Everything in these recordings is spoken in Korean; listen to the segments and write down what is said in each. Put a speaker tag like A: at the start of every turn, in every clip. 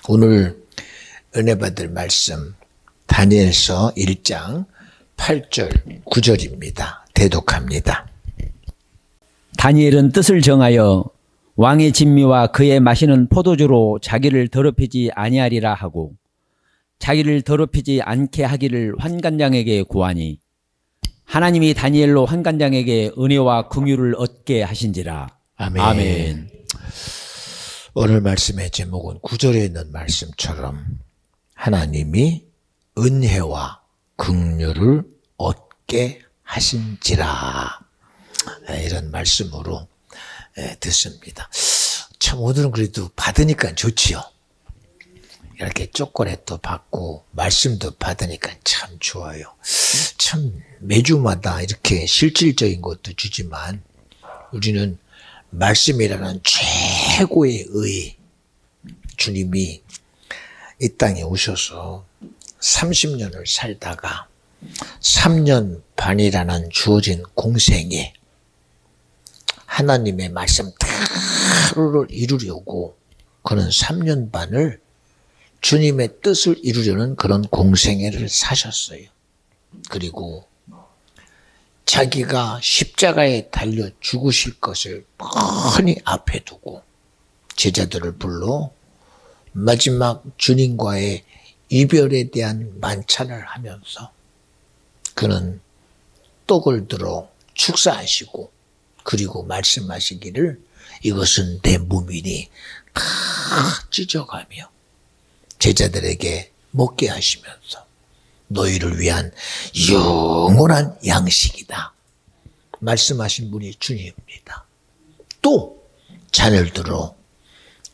A: 오늘 은혜 받을 말씀 다니엘서 1장 8절 9절입니다. 대독합니다.
B: 다니엘은 뜻을 정하여 왕의 진미와 그의 마시는 포도주로 자기를 더럽히지 아니하리라 하고 자기를 더럽히지 않게 하기를 환관장에게 구하니 하나님이 다니엘로 환관장에게 은혜와 긍휼을 얻게 하신지라.
A: 아멘.
B: 아멘.
A: 오늘 말씀의 제목은 9절에 있는 말씀처럼 하나님이 은혜와 긍휼을 얻게 하신지라, 이런 말씀으로 듣습니다. 참 오늘은 그래도 받으니까 좋지요. 이렇게 초콜릿도 받고 말씀도 받으니까 참 좋아요. 참 매주마다 이렇게 실질적인 것도 주지만 우리는 말씀이라는 최고의 의, 주님이 이 땅에 오셔서 30년을 살다가 3년 반이라는 주어진 공생에 하나님의 말씀 다를 이루려고 그는 3년 반을 주님의 뜻을 이루려는 그런 공생애를 사셨어요. 그리고 자기가 십자가에 달려 죽으실 것을 뻔히 앞에 두고 제자들을 불러 마지막 주님과의 이별에 대한 만찬을 하면서 그는 떡을 들어 축사하시고 그리고 말씀하시기를 이것은 내 몸이니 다 찢어가며 제자들에게 먹게 하시면서 너희를 위한 영원한 양식이다 말씀하신 분이 주님입니다. 또 잔을 들어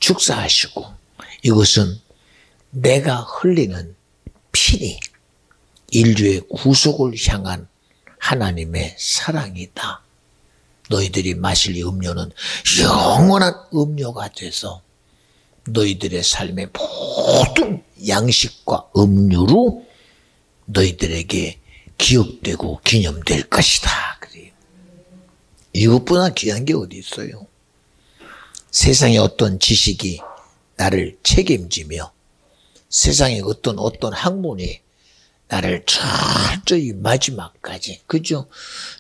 A: 축사하시고 이것은 내가 흘리는 피니 인류의 구속을 향한 하나님의 사랑이다. 너희들이 마실 이 음료는 영원한 음료가 돼서 너희들의 삶의 모든 양식과 음료로 너희들에게 기억되고 기념될 것이다. 그래요. 이것보다 귀한 게 어디 있어요? 세상의 어떤 지식이 나를 책임지며 세상의 어떤 학문이 나를 철저히 마지막까지, 그죠?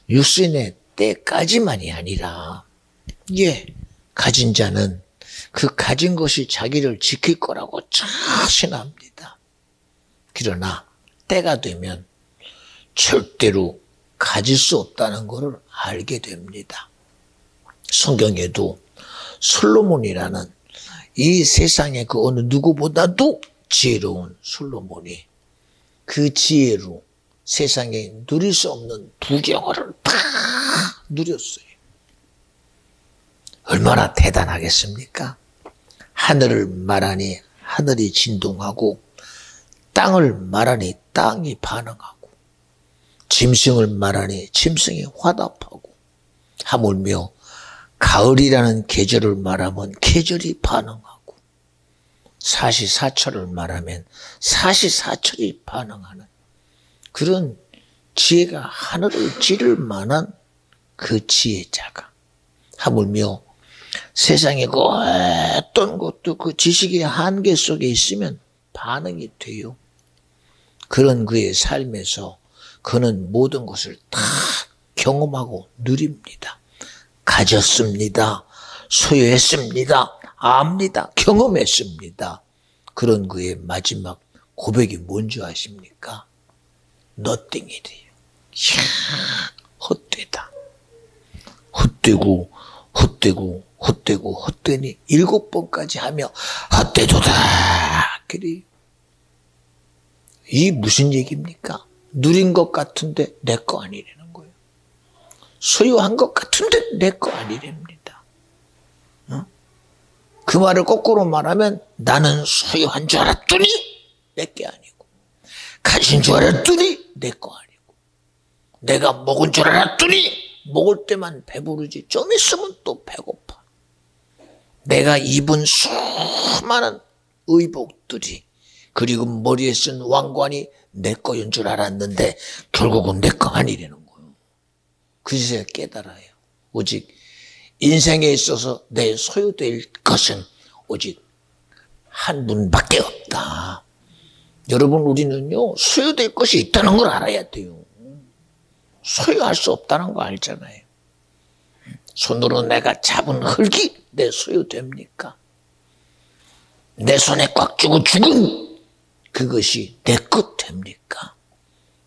A: 육신의 때까지만이 아니라, 가진 자는 그 가진 것이 자기를 지킬 거라고 자신합니다. 그러나 때가 되면 절대로 가질 수 없다는 것을 알게 됩니다. 성경에도 솔로몬이라는 이 세상의 그 어느 누구보다도 지혜로운 솔로몬이 그 지혜로 세상에 누릴 수 없는 부경을 다 누렸어요. 얼마나 대단하겠습니까? 하늘을 말하니 하늘이 진동하고 땅을 말하니 땅이 반응하고 짐승을 말하니 짐승이 화답하고 하물며 가을이라는 계절을 말하면 계절이 반응하고 사시사철을 말하면 사시사철이 반응하는 그런 지혜가 하늘을 찌를 만한 그 지혜자가 하물며 세상에 그 어떤 것도 그 지식의 한계 속에 있으면 반응이 돼요. 그런 그의 삶에서 그는 모든 것을 다 경험하고 누립니다. 가졌습니다. 소유했습니다. 압니다. 경험했습니다. 그런 그의 마지막 고백이 뭔지 아십니까? 너띵이래요. 헛되다. 헛되고 헛되니 7번까지 하며 헛되도다. 그래요. 이 무슨 얘기입니까? 누린 것 같은데 내 거 아니라는 거예요. 소유한 것 같은데 내 거 아니랍니다. 그 말을 거꾸로 말하면 나는 소유한 줄 알았더니 내 게 아니고 가진 줄 알았더니 내 거 아니고 내가 먹은 줄 알았더니 먹을 때만 배부르지 좀 있으면 또 배고파. 내가 입은 수많은 의복들이 그리고 머리에 쓴 왕관이 내 거인 줄 알았는데 결국은 내 거 아니라는 거예요. 그제야 깨달아요. 오직 인생에 있어서 내 소유될 것은 오직 한 분밖에 없다. 여러분, 우리는요, 소유될 것이 있다는 걸 알아야 돼요. 소유할 수 없다는 거 알잖아요. 손으로 내가 잡은 흙이 내 소유됩니까? 내 손에 꽉 쥐고 죽은 그것이 내 것 됩니까?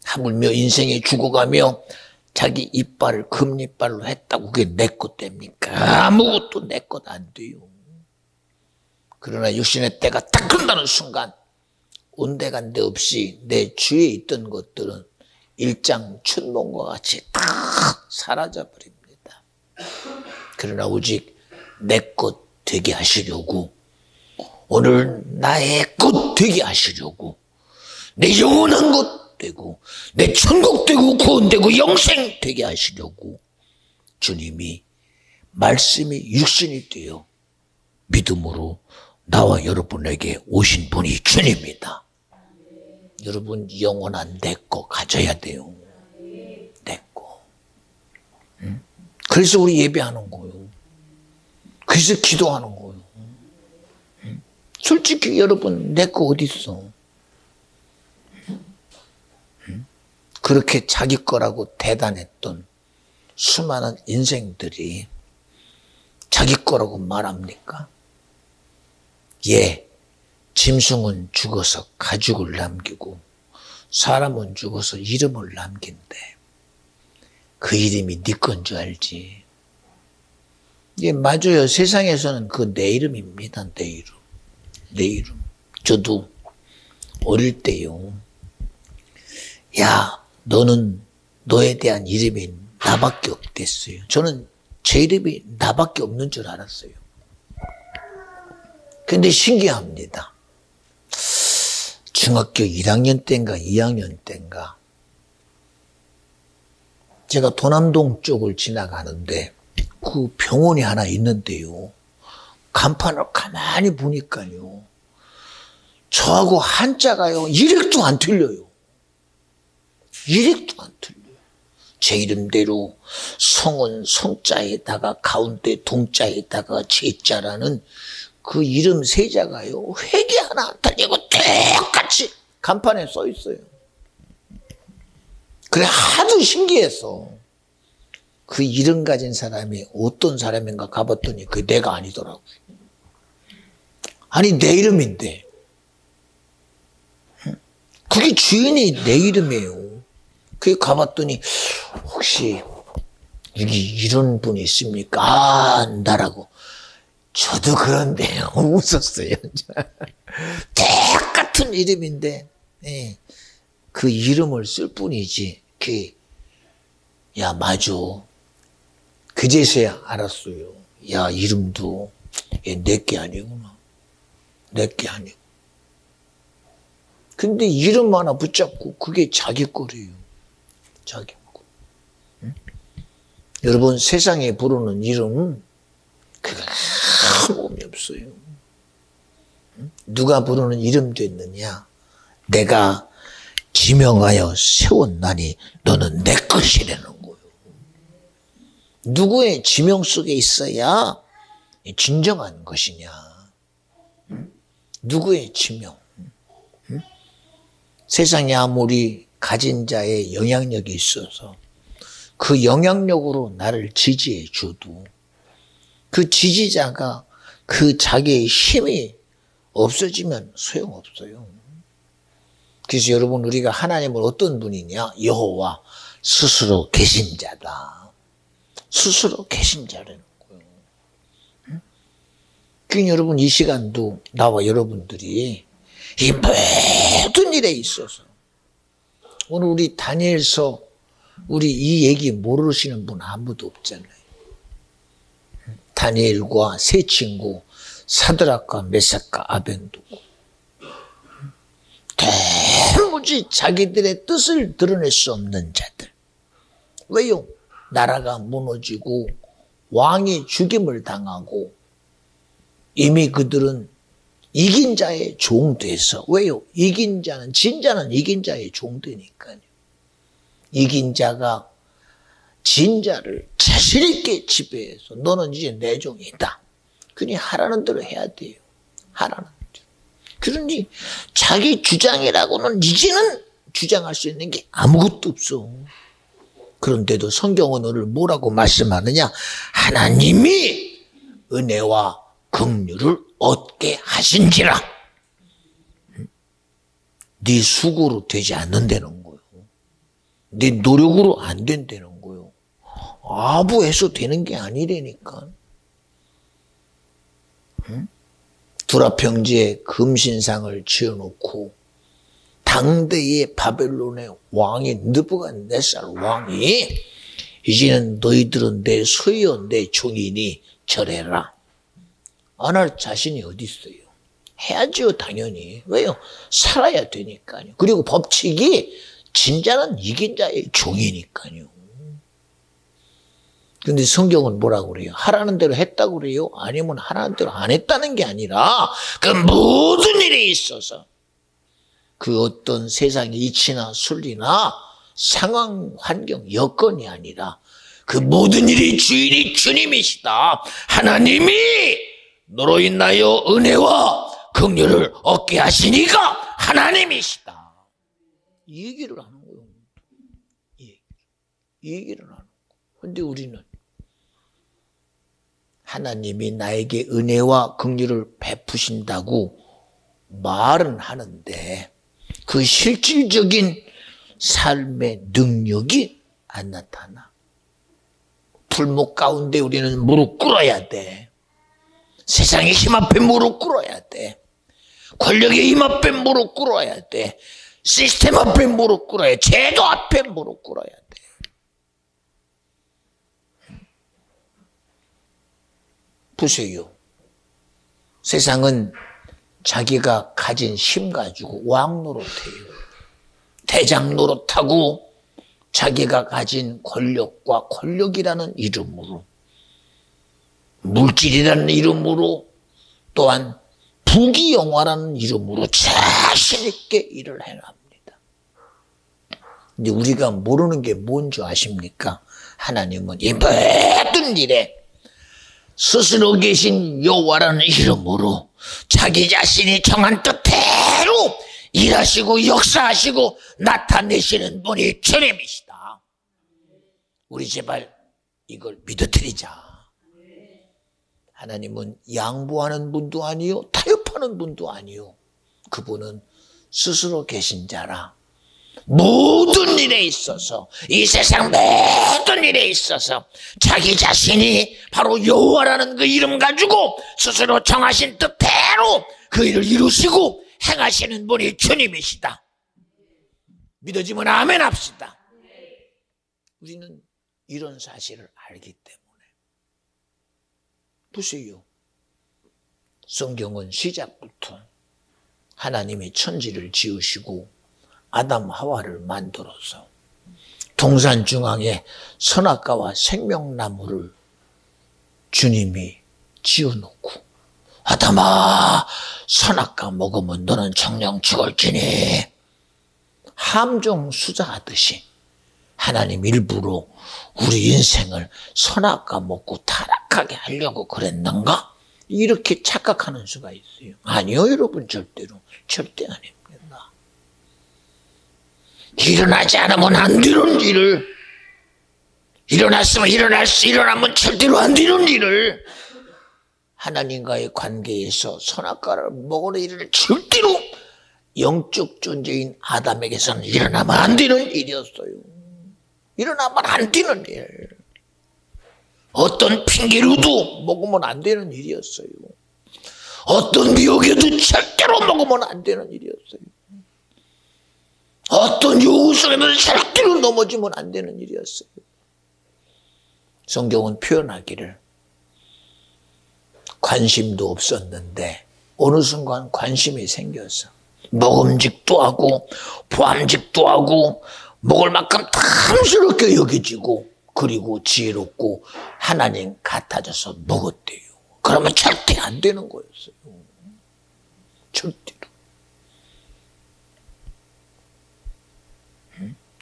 A: 하물며 인생에 죽어가며 자기 이빨을 금이빨로 했다고 그게 내 것 됩니까? 아무것도 내 것 안 돼요. 그러나 육신의 때가 딱 끝나는 순간 온데간데 없이 내 주위에 있던 것들은 일장춘몽과 같이 다 사라져 버립니다. 그러나 오직 내 것 되게 하시려고, 오늘 나의 것 되게 하시려고, 내 영원한 것 되고 내 천국 되고 구원되고 영생 되게 하시려고 주님이 말씀이 육신이 되어 믿음으로 나와 여러분에게 오신 분이 주님입니다. 여러분, 영원한 내 거 가져야 돼요. 내 거. 그래서 우리 예배하는 거예요. 그래서 기도하는 거예요. 솔직히 여러분, 내 거 어디 있어? 그렇게 자기 거라고 대단했던 수많은 인생들이 자기 거라고 말합니까? 예, 짐승은 죽어서 가죽을 남기고 사람은 죽어서 이름을 남긴대. 그 이름이 네 건 줄 알지. 예, 맞아요. 세상에서는 그 내 이름입니다. 내 이름. 내 이름. 저도 어릴 때요, 야, 너는 너에 대한 이름이 나밖에 없댔어요. 저는 제 이름이 나밖에 없는 줄 알았어요. 근데 신기합니다. 중학교 1학년 때인가 2학년 때인가 제가 도남동 쪽을 지나가는데 그 병원이 하나 있는데요, 간판을 가만히 보니까요, 저하고 한자가요 1획도 안 틀려요. 1획도 안 틀려요. 제 이름대로 성은 성자에다가 가운데 동자에다가 제자라는 그 이름 세자가요 획이 하나 안 틀리고 똑같이 간판에 써 있어요. 그래, 하도 신기해서 그 이름 가진 사람이 어떤 사람인가 가봤더니 그게 내가 아니더라고요. 아니, 내 이름인데 그게 주인이 내 이름이에요. 그게 가봤더니 혹시 여기 이런 분이 있습니까? 아, 나라고. 저도 그런데요. 웃었어요. 똑같은 이름인데, 예, 그 이름을 쓸 뿐이지. 야, 맞아. 그제서야 알았어요. 야, 이름도 내게 아니구나. 내게 아니고. 근데 이름 하나 붙잡고 그게 자기 거래요. 자기 거. 응? 여러분, 세상에 부르는 이름은 그게 아무 의미 없어요. 응? 누가 부르는 이름도 있느냐? 내가 지명하여 세웠나니 너는 내 것이라는 거예요. 누구의 지명 속에 있어야 진정한 것이냐? 응? 누구의 지명? 응? 세상에 아무리 가진 자의 영향력이 있어서 그 영향력으로 나를 지지해 줘도 그 지지자가 그 자기의 힘이 없어지면 소용없어요. 그래서 여러분, 우리가 하나님을 어떤 분이냐? 여호와, 스스로 계신 자다. 스스로 계신 자라는 거예요. 응? 그러니까 여러분, 이 시간도 나와 여러분들이 이 모든 일에 있어서, 오늘 우리 다니엘서 우리 이 얘기 모르시는 분 아무도 없잖아요. 다니엘과 세 친구 사드락과 메삭과 아벤두고 도무지 자기들의 뜻을 드러낼 수 없는 자들. 왜요? 나라가 무너지고 왕이 죽임을 당하고 이미 그들은 이긴 자의 종 돼서. 왜요? 이긴 자는, 진자는 이긴 자의 종 되니까요. 이긴 자가 진자를 자신 있게 지배해서 너는 이제 내 종이다. 그니 하라는 대로 해야 돼요. 하라는 대로. 그러니 자기 주장이라고는 이제는 주장할 수 있는 게 아무것도 없어. 그런데도 성경은 오늘 뭐라고 말씀하느냐? 하나님이 은혜와 긍휼을 얻게 하신지라. 네 수고로 되지 않는다는 거예요. 네 노력으로 안 된다는 거예요. 아부해서 되는 게 아니라니까. 두라평지에 금신상을 지어놓고 당대의 바벨론의 왕이 느부갓네살 왕이 이제는 너희들은 내 소유여 내 종이니 절해라. 안 할 자신이 어디 있어요? 해야죠, 당연히. 왜요? 살아야 되니까요. 그리고 법칙이 진자는 이긴 자의 종이니까요. 근데 성경은 뭐라고 그래요? 하라는 대로 했다고 그래요? 아니면 하라는 대로 안 했다는 게 아니라 그 모든 일에 있어서 그 어떤 세상의 이치나 순리나 상황, 환경, 여건이 아니라 그 모든 일의 주인이 주님이시다. 하나님이 너로 인하여 은혜와 긍휼을 얻게 하시니까 하나님이시다. 이 얘기를 하는 거예요. 이 얘기를 하는 거예요. 그런데 우리는 하나님이 나에게 은혜와 긍휼을 베푸신다고 말은 하는데 그 실질적인 삶의 능력이 안 나타나. 풀목 가운데 우리는 무릎 꿇어야 돼. 세상의 힘 앞에 무릎 꿇어야 돼. 권력의 힘 앞에 무릎 꿇어야 돼. 시스템 앞에 무릎 꿇어야 돼. 제도 앞에 무릎 꿇어야 돼. 보세요. 세상은 자기가 가진 힘 가지고 왕 노릇해요. 대장 노릇하고 자기가 가진 권력과 권력이라는 이름으로 물질이라는 이름으로 또한 부귀영화라는 이름으로 자신 있게 일을 해납니다. 근데 우리가 모르는 게 뭔지 아십니까? 하나님은 이 모든 일에 스스로 계신 여호와라는 이름으로 자기 자신이 정한 뜻대로 일하시고 역사하시고 나타내시는 분이 주님이시다. 우리 제발 이걸 믿어드리자. 하나님은 양보하는 분도 아니요 타협하는 분도 아니요 그분은 스스로 계신 자라. 모든 일에 있어서 이 세상 모든 일에 있어서 자기 자신이 바로 여호와라는 그 이름 가지고 스스로 정하신 뜻대로 그 일을 이루시고 행하시는 분이 주님이시다. 믿어지면 아멘 합시다. 우리는 이런 사실을 알기 때문에 보세요. 성경은 시작부터 하나님이 천지를 지으시고 아담 하와를 만들어서 동산 중앙에 선악과와 생명나무를 주님이 지어놓고 아담아 선악과 먹으면 너는 정령 죽을지니 함정 수사하듯이 하나님 일부러 우리 인생을 선악과 먹고 타락하게 하려고 그랬는가? 이렇게 착각하는 수가 있어요. 아니요 여러분 절대 아닙니다. 일어나지 않으면 안 되는 일을 일어나면 절대로 안 되는 일을 하나님과의 관계에서 선악과를 먹으려 일을 절대로 영적 존재인 아담에게서는 일어나면 안 되는 일이었어요. 일어나면 안 되는 일. 어떤 핑계로도 먹으면 안 되는 일이었어요. 어떤 미혹에도 절대로 먹으면 안 되는 일이었어요. 어떤 요구 속에도 절대로 넘어지면 안 되는 일이었어요. 성경은 표현하기를 관심도 없었는데 어느 순간 관심이 생겨서 먹음직도 하고 보암직도 하고 먹을 만큼 탐스럽게 여겨지고 그리고 지혜롭고 하나님 같아져서 먹었대요. 그러면 절대 안 되는 거였어요. 절대로.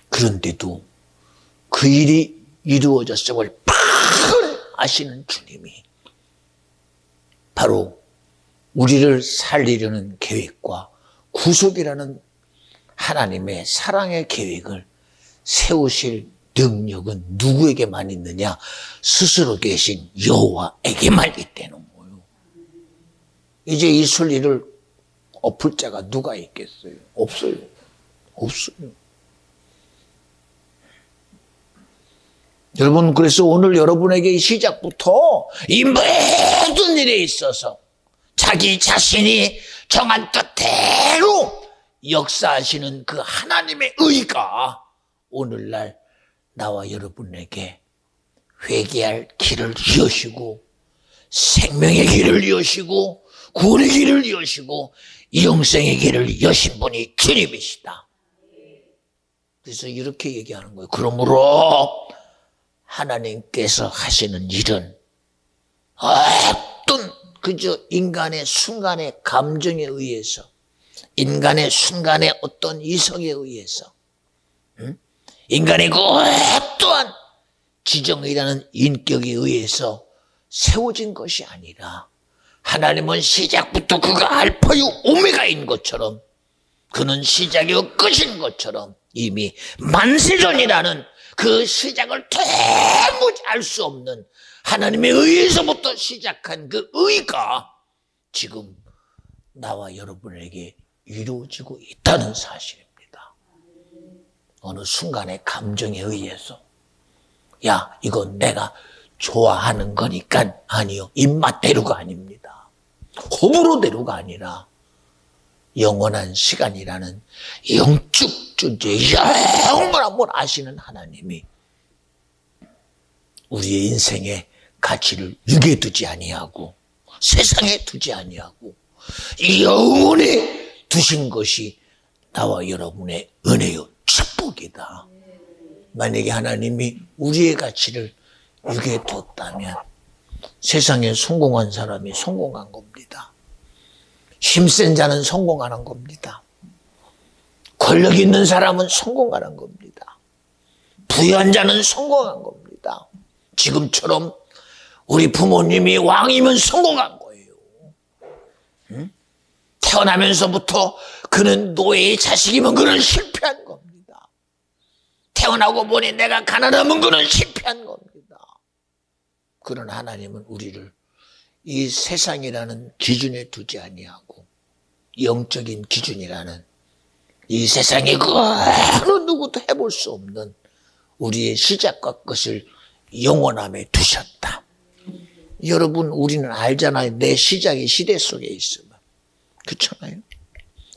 A: 그런데도 그 일이 이루어졌음을 팍 아시는 주님이 바로 우리를 살리려는 계획과 구속이라는 하나님의 사랑의 계획을 세우실 능력은 누구에게만 있느냐? 스스로 계신 여호와에게만 있다는 거예요. 이제 이 순리를 엎을 자가 누가 있겠어요? 없어요. 없어요. 여러분, 그래서 오늘 여러분에게 이 시작부터 이 모든 일에 있어서 자기 자신이 정한 뜻대로 역사하시는 그 하나님의 의가 오늘날 나와 여러분에게 회개할 길을 여시고 생명의 길을 여시고 구원의 길을 여시고 영생의 길을 여신 분이 주님이시다. 그래서 이렇게 얘기하는 거예요. 그러므로 하나님께서 하시는 일은 어떤 그저 인간의 순간의 감정에 의해서, 인간의 순간의 어떤 이성에 의해서, 인간의 그 어떠한 지정이라는 인격에 의해서 세워진 것이 아니라 하나님은 시작부터 그가 알파요 오메가인 것처럼, 그는 시작이요 끝인 것처럼 이미 만세전이라는 그 시작을 도무지 알 수 없는 하나님의 의에서부터 시작한 그 의가 지금 나와 여러분에게 이루어지고 있다는 사실입니다. 어느 순간의 감정에 의해서, 야, 이건 내가 좋아하는 거니까, 아니요, 입맛대로가 아닙니다. 호불호대로가 아니라 영원한 시간이라는 영적 존재, 영원한 걸 아시는 하나님이 우리의 인생의 가치를 육에 두지 아니하고 세상에 두지 아니하고 영원에 두신 것이 나와 여러분의 은혜요 축복이다. 만약에 하나님이 우리의 가치를 육에 뒀다면 세상에 성공한 사람이 성공한 겁니다. 힘센 자는 성공하는 겁니다. 권력 있는 사람은 성공하는 겁니다. 부유한 자는 성공한 겁니다. 지금처럼 우리 부모님이 왕이면 성공한 거예요. 응? 태어나면서부터 그는 노예의 자식이면 그는 실패한 겁니다. 태어나고 보니 내가 가난하면 그는 실패한 겁니다. 그런 하나님은 우리를 이 세상이라는 기준에 두지 아니하고 영적인 기준이라는 이 세상에 그 어느 누구도 해볼 수 없는 우리의 시작과 끝을 영원함에 두셨다. 여러분, 우리는 알잖아요. 내 시작이 시대 속에 있으면. 그렇잖아요.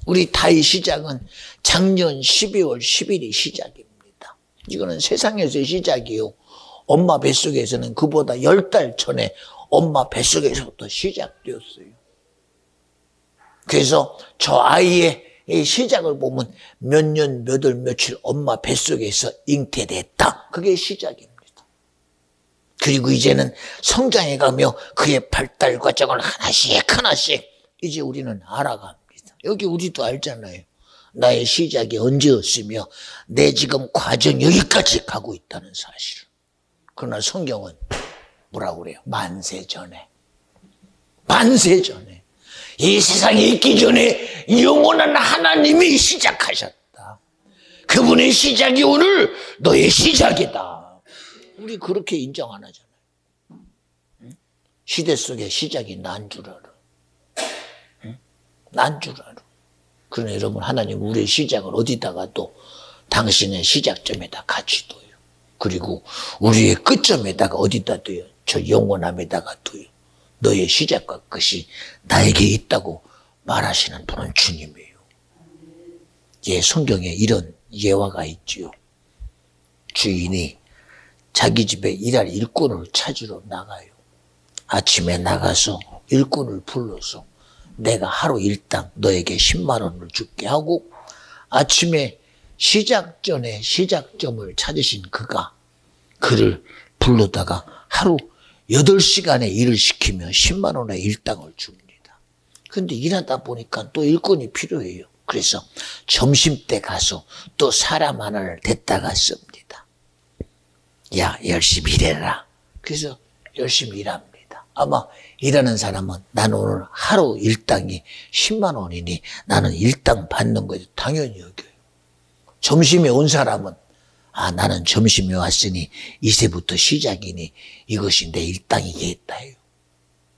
A: 우리 다의 시작은 작년 12월 10일이 시작입니다. 이거는 세상에서의 시작이요. 엄마 뱃속에서는 그보다 10달 전에 엄마 뱃속에서부터 시작되었어요. 그래서 저 아이의 시작을 보면 몇 년, 몇 월, 며칠 엄마 뱃속에서 잉태됐다. 그게 시작입니다. 그리고 이제는 성장해 가며 그의 발달 과정을 하나씩 이제 우리는 알아갑니다. 여기 우리도 알잖아요. 나의 시작이 언제였으며 내 지금 과정 여기까지 가고 있다는 사실을. 그러나 성경은 뭐라고 그래요? 만세 전에. 이 세상에 있기 전에 영원한 하나님이 시작하셨다. 그분의 시작이 오늘 너의 시작이다. 우리 그렇게 인정 안 하잖아요. 시대 속의 시작이 난 줄 알아. 난 줄 알아. 그러나 여러분, 하나님 우리의 시작을 어디다가 또 당신의 시작점에다 같이 둬요. 그리고 우리의 끝점에다가 어디다 둬요? 저 영원함에다가 둬요. 너의 시작과 끝이 나에게 있다고 말하시는 분은 주님이에요. 예, 성경에 이런 예화가 있지요. 주인이 자기 집에 일할 일꾼을 찾으러 나가요. 아침에 나가서 일꾼을 불러서 내가 하루 일당 너에게 10만 원을 줄게 하고, 아침에 시작 전에 시작점을 찾으신 그가 그를 불러다가 하루 8시간의 일을 시키며 10만 원의 일당을 줍니다. 그런데 일하다 보니까 또 일꾼이 필요해요. 그래서 점심때 가서 또 사람 하나를 데다가 씁니다. 야, 열심히 일해라. 그래서 열심히 일합니다. 아마 일하는 사람은 나는 오늘 하루 일당이 10만 원이니 나는 일당 받는 거지 당연히 여겨요. 점심에 온 사람은 나는 점심에 왔으니 이제부터 시작이니 이것이 내 일당이겠다 해요.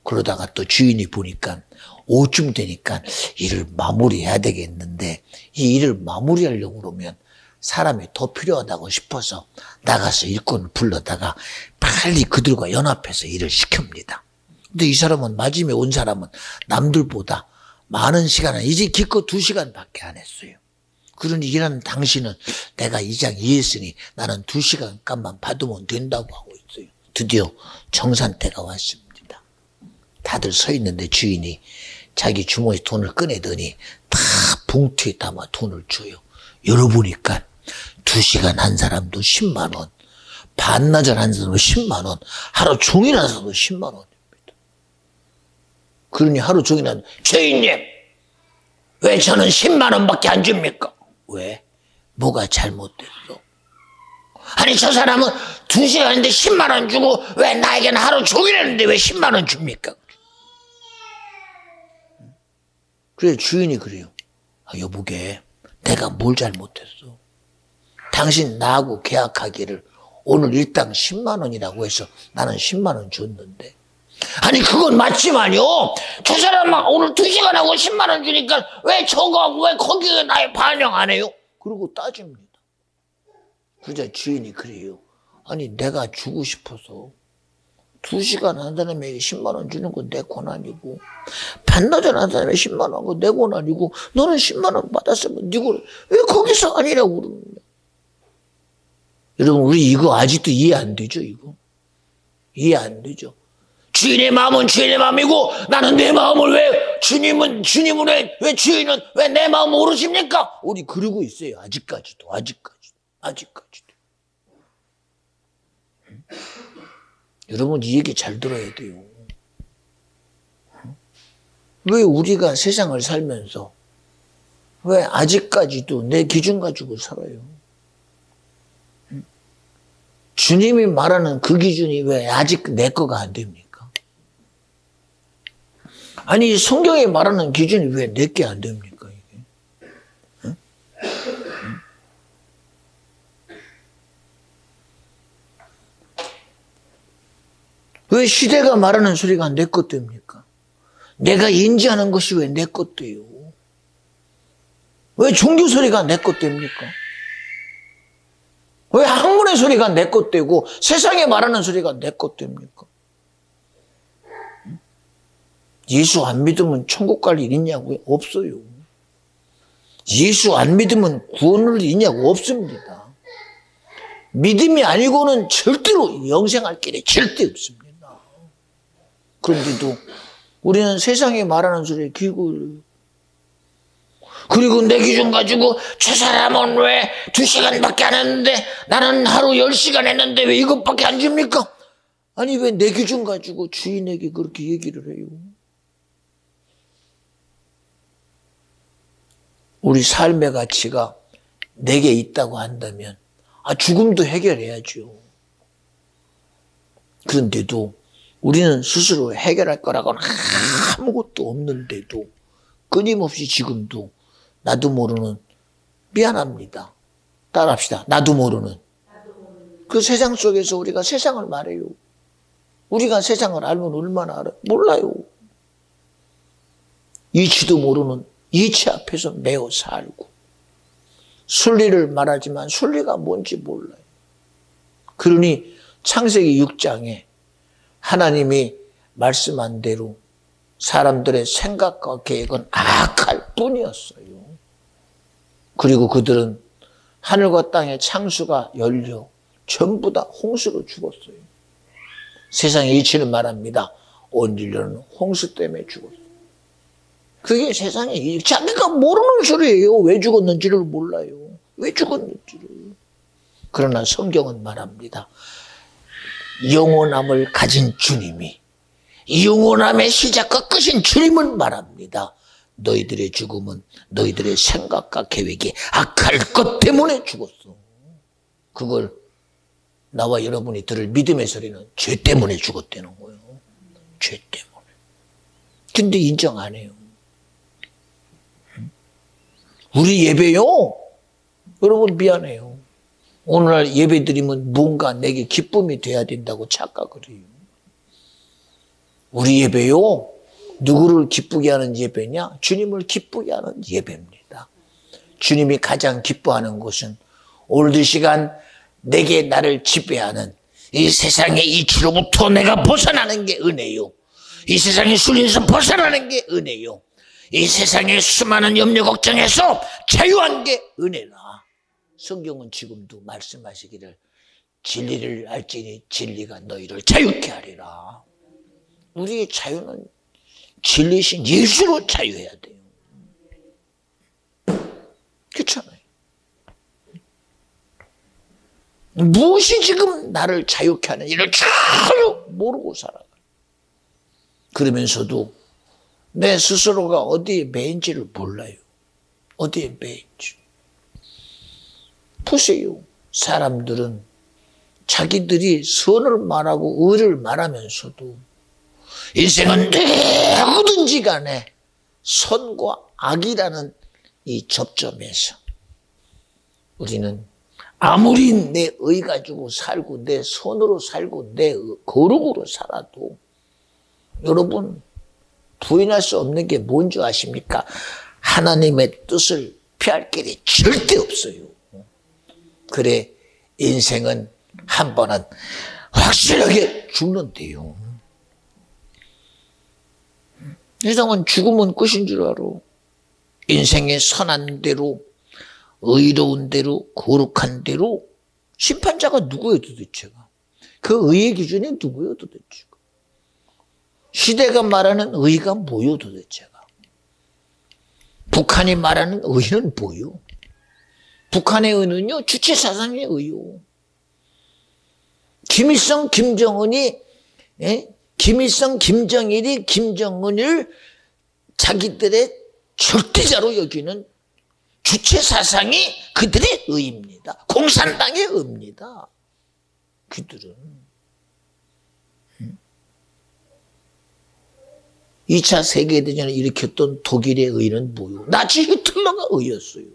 A: 그러다가 또 주인이 보니까 오후쯤 되니까 일을 마무리해야 되겠는데 이 일을 마무리하려고 그러면 사람이 더 필요하다고 싶어서 나가서 일꾼을 불러다가 빨리 그들과 연합해서 일을 시킵니다. 근데 이 사람은 마침에 온 사람은 남들보다 많은 시간을 이제 기껏 2시간밖에 안 했어요. 그러니 일하는 당신은 내가 이장 이해했으니 나는 2시간 값만 받으면 된다고 하고 있어요. 드디어 정산 때가 왔습니다. 다들 서 있는데 주인이 자기 주머니 돈을 꺼내더니 다 봉투에 담아 돈을 줘요. 열어보니까 2시간 한 사람도 10만 원, 반나절 한 사람도 10만 원, 하루 종일 한 사람도 10만 원입니다. 그러니 하루 종일 한 주인님 왜 저는 10만 원밖에 안 줍니까? 왜? 뭐가 잘못됐어? 아니 저 사람은 2시간인데 10만 원 주고 왜 나에게는 하루 종일 했는데 왜 10만 원 줍니까? 그래 주인이 그래요. 여보게 내가 뭘 잘못했어? 당신 나하고 계약하기를 오늘 일당 10만 원이라고 해서 나는 10만 원 줬는데 아니 그건 맞지만요. 저 사람은 오늘 2시간 하고 10만 원 주니까 왜 저거하고 왜 거기에 나에 반영 안 해요? 그러고 따집니다. 그러자 주인이 그래요. 아니 내가 주고 싶어서 2시간 한 사람에게 10만 원 주는 건 내 권한이고 반나절 한 사람에게 10만 원 건 내 권한이고 너는 10만 원 받았으면 네가 왜 거기서 아니라고 그러느냐. 여러분 우리 이거 아직도 이해 안 되죠? 이거 이해 안 되죠? 주인의 마음은 주인의 마음이고 나는 내 마음을 왜 주님은 왜 주인은 왜 내 마음을 모르십니까? 우리 그러고 있어요. 아직까지도. 여러분 이 얘기 잘 들어야 돼요. 왜 우리가 세상을 살면서 왜 아직까지도 내 기준 가지고 살아요? 주님이 말하는 그 기준이 왜 아직 내 거가 안 됩니까? 아니 성경이 말하는 기준이 왜 내 게 안 됩니까? 이게? 왜 시대가 말하는 소리가 내 것 됩니까? 내가 인지하는 것이 왜 내 것 돼요? 왜 종교 소리가 내 것 됩니까? 왜 학문의 소리가 내 것 되고 세상에 말하는 소리가 내 것 됩니까? 예수 안 믿으면 천국 갈 일 있냐고요? 없어요. 예수 안 믿으면 구원을 있냐고? 없습니다. 믿음이 아니고는 절대로 영생할 길이 절대 없습니다. 그런데도 우리는 세상에 말하는 소리에 귀 기울여요. 그리고 내 기준 가지고 저 사람은 왜 2시간밖에 안 했는데 나는 하루 10시간 했는데 왜 이것밖에 안 줍니까? 아니 왜 내 기준 가지고 주인에게 그렇게 얘기를 해요? 우리 삶의 가치가 내게 있다고 한다면 죽음도 해결해야죠. 그런데도 우리는 스스로 해결할 거라고는 아무것도 없는데도 끊임없이 지금도 나도 모르는 미안합니다. 따라합시다. 나도 모르는 그 세상 속에서 우리가 세상을 말해요. 우리가 세상을 알면 얼마나 알아요? 몰라요. 이치도 모르는 이치 앞에서 매어 살고 순리를 말하지만 순리가 뭔지 몰라요. 그러니 창세기 6장에 하나님이 말씀한 대로 사람들의 생각과 계획은 악할 뿐이었어요. 그리고 그들은 하늘과 땅의 창수가 열려 전부 다 홍수로 죽었어요. 세상의 이치는 말합니다. 온 인류는 홍수 때문에 죽었어요. 그게 세상의 이치. 자기가 모르는 소리예요. 왜 죽었는지를 몰라요. 왜 죽었는지를. 그러나 성경은 말합니다. 영원함을 가진 주님이 영원함의 시작과 끝인 주님은 말합니다. 너희들의 죽음은 너희들의 생각과 계획이 악할 것 때문에 죽었어. 그걸 나와 여러분이 들을 믿음의 소리는 죄 때문에 죽었다는 거예요. 죄 때문에. 근데 인정 안 해요. 우리 예배요? 여러분 미안해요. 오늘날 예배 드리면 뭔가 내게 기쁨이 돼야 된다고 착각을 해요. 우리 예배요? 누구를 기쁘게 하는 예배냐? 주님을 기쁘게 하는 예배입니다. 주님이 가장 기뻐하는 것은 오늘도 시간 내게 나를 지배하는 이 세상의 이치로부터 내가 벗어나는 게 은혜요. 이 세상의 순리에서 벗어나는 게 은혜요. 이 세상의 수많은 염려 걱정에서 자유한 게 은혜라. 성경은 지금도 말씀하시기를 진리를 알지니 진리가 너희를 자유케 하리라. 우리의 자유는 진리신 예수로 자유해야 돼요. 그렇잖아요. 무엇이 지금 나를 자유케 하는 이를 전혀 모르고 살아가요. 그러면서도 내 스스로가 어디에 매인지를 몰라요. 어디에 매인지. 보세요. 사람들은 자기들이 선을 말하고 의를 말하면서도 인생은 누구든지 간에 선과 악이라는 이 접점에서 우리는 아무리 내 의 가지고 살고 내 선으로 살고 내 거룩으로 살아도 여러분 부인할 수 없는 게 뭔지 아십니까? 하나님의 뜻을 피할 길이 절대 없어요. 그래 인생은 한 번은 확실하게 죽는데요. 세상은 죽으면 끝인 줄 알아. 인생의 선한 대로 의로운 대로 거룩한 대로 심판자가 누구예요 도대체가? 그 의의 기준이 누구예요 도대체가? 시대가 말하는 의가 뭐요 도대체가? 북한이 말하는 의는 뭐요? 북한의 의는요 주체사상의 의요. 김일성, 김정은이 김일성, 김정일이 김정은을 자기들의 절대자로 여기는 주체사상이 그들의 의입니다. 공산당의 의입니다. 그들은 2차 세계대전을 일으켰던 독일의 의는 뭐요? 나치 히틀러가 의였어요.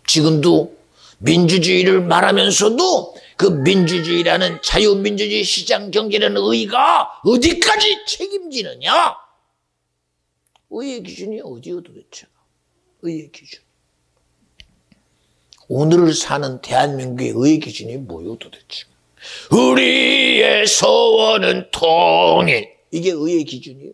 A: 지금도 민주주의를 말하면서도 그 민주주의라는 자유민주주의 시장경제라는 의가 어디까지 책임지느냐? 의의 기준이 어디요 도대체가? 의의 기준. 오늘을 사는 대한민국의 의의 기준이 뭐요 도대체? 우리의 소원은 통일. 이게 의의 기준이에요.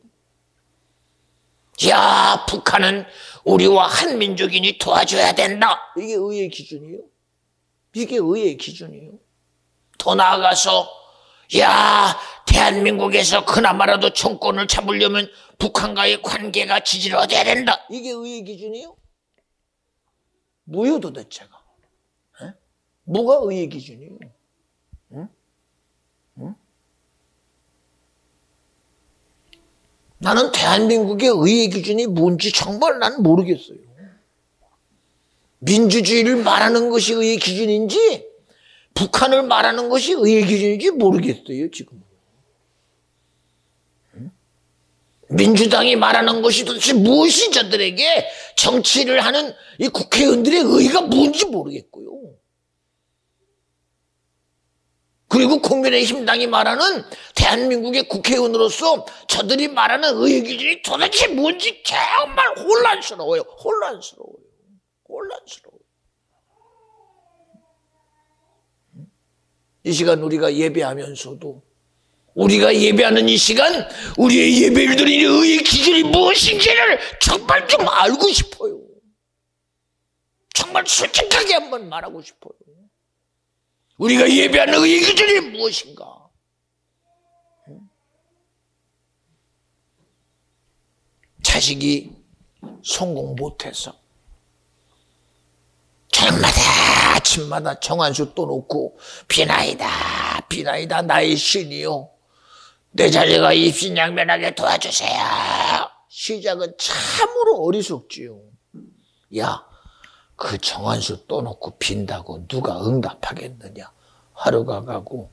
A: 야, 북한은 우리와 한민족이니 도와줘야 된다. 이게 의의 기준이에요. 이게 의의 기준이에요. 더 나아가서 야, 대한민국에서 그나마라도 정권을 잡으려면 북한과의 관계가 지지러져야 된다. 이게 의의 기준이에요? 뭐요 도대체가? 에? 뭐가 의의 기준이에요? 응? 응? 나는 대한민국의 의의 기준이 뭔지 정말 난 모르겠어요. 민주주의를 말하는 것이 의의 기준인지 북한을 말하는 것이 의의 기준인지 모르겠어요 지금. 민주당이 말하는 것이 도대체 무엇이 저들에게 정치를 하는 이 국회의원들의 의의가 뭔지 모르겠고요. 그리고 국민의힘당이 말하는 대한민국의 국회의원으로서 저들이 말하는 의의 기준이 도대체 뭔지 정말 혼란스러워요. 혼란스러워요. 이 시간 우리가 예배하면서도 우리가 예배하는 이 시간 우리의 예배를 드리는 의의 기준이 무엇인지를 정말 좀 알고 싶어요. 정말 솔직하게 한번 말하고 싶어요. 우리가 예배하는 의의 기준이 무엇인가? 자식이 성공 못해서 저녁마다 아침마다 정한수 떠놓고 비나이다 비나이다 나의 신이요 내 자녀가 입신양면하게 도와주세요. 시작은 참으로 어리석지요. 야, 그 정한수 떠놓고 빈다고 누가 응답하겠느냐. 하루가 가고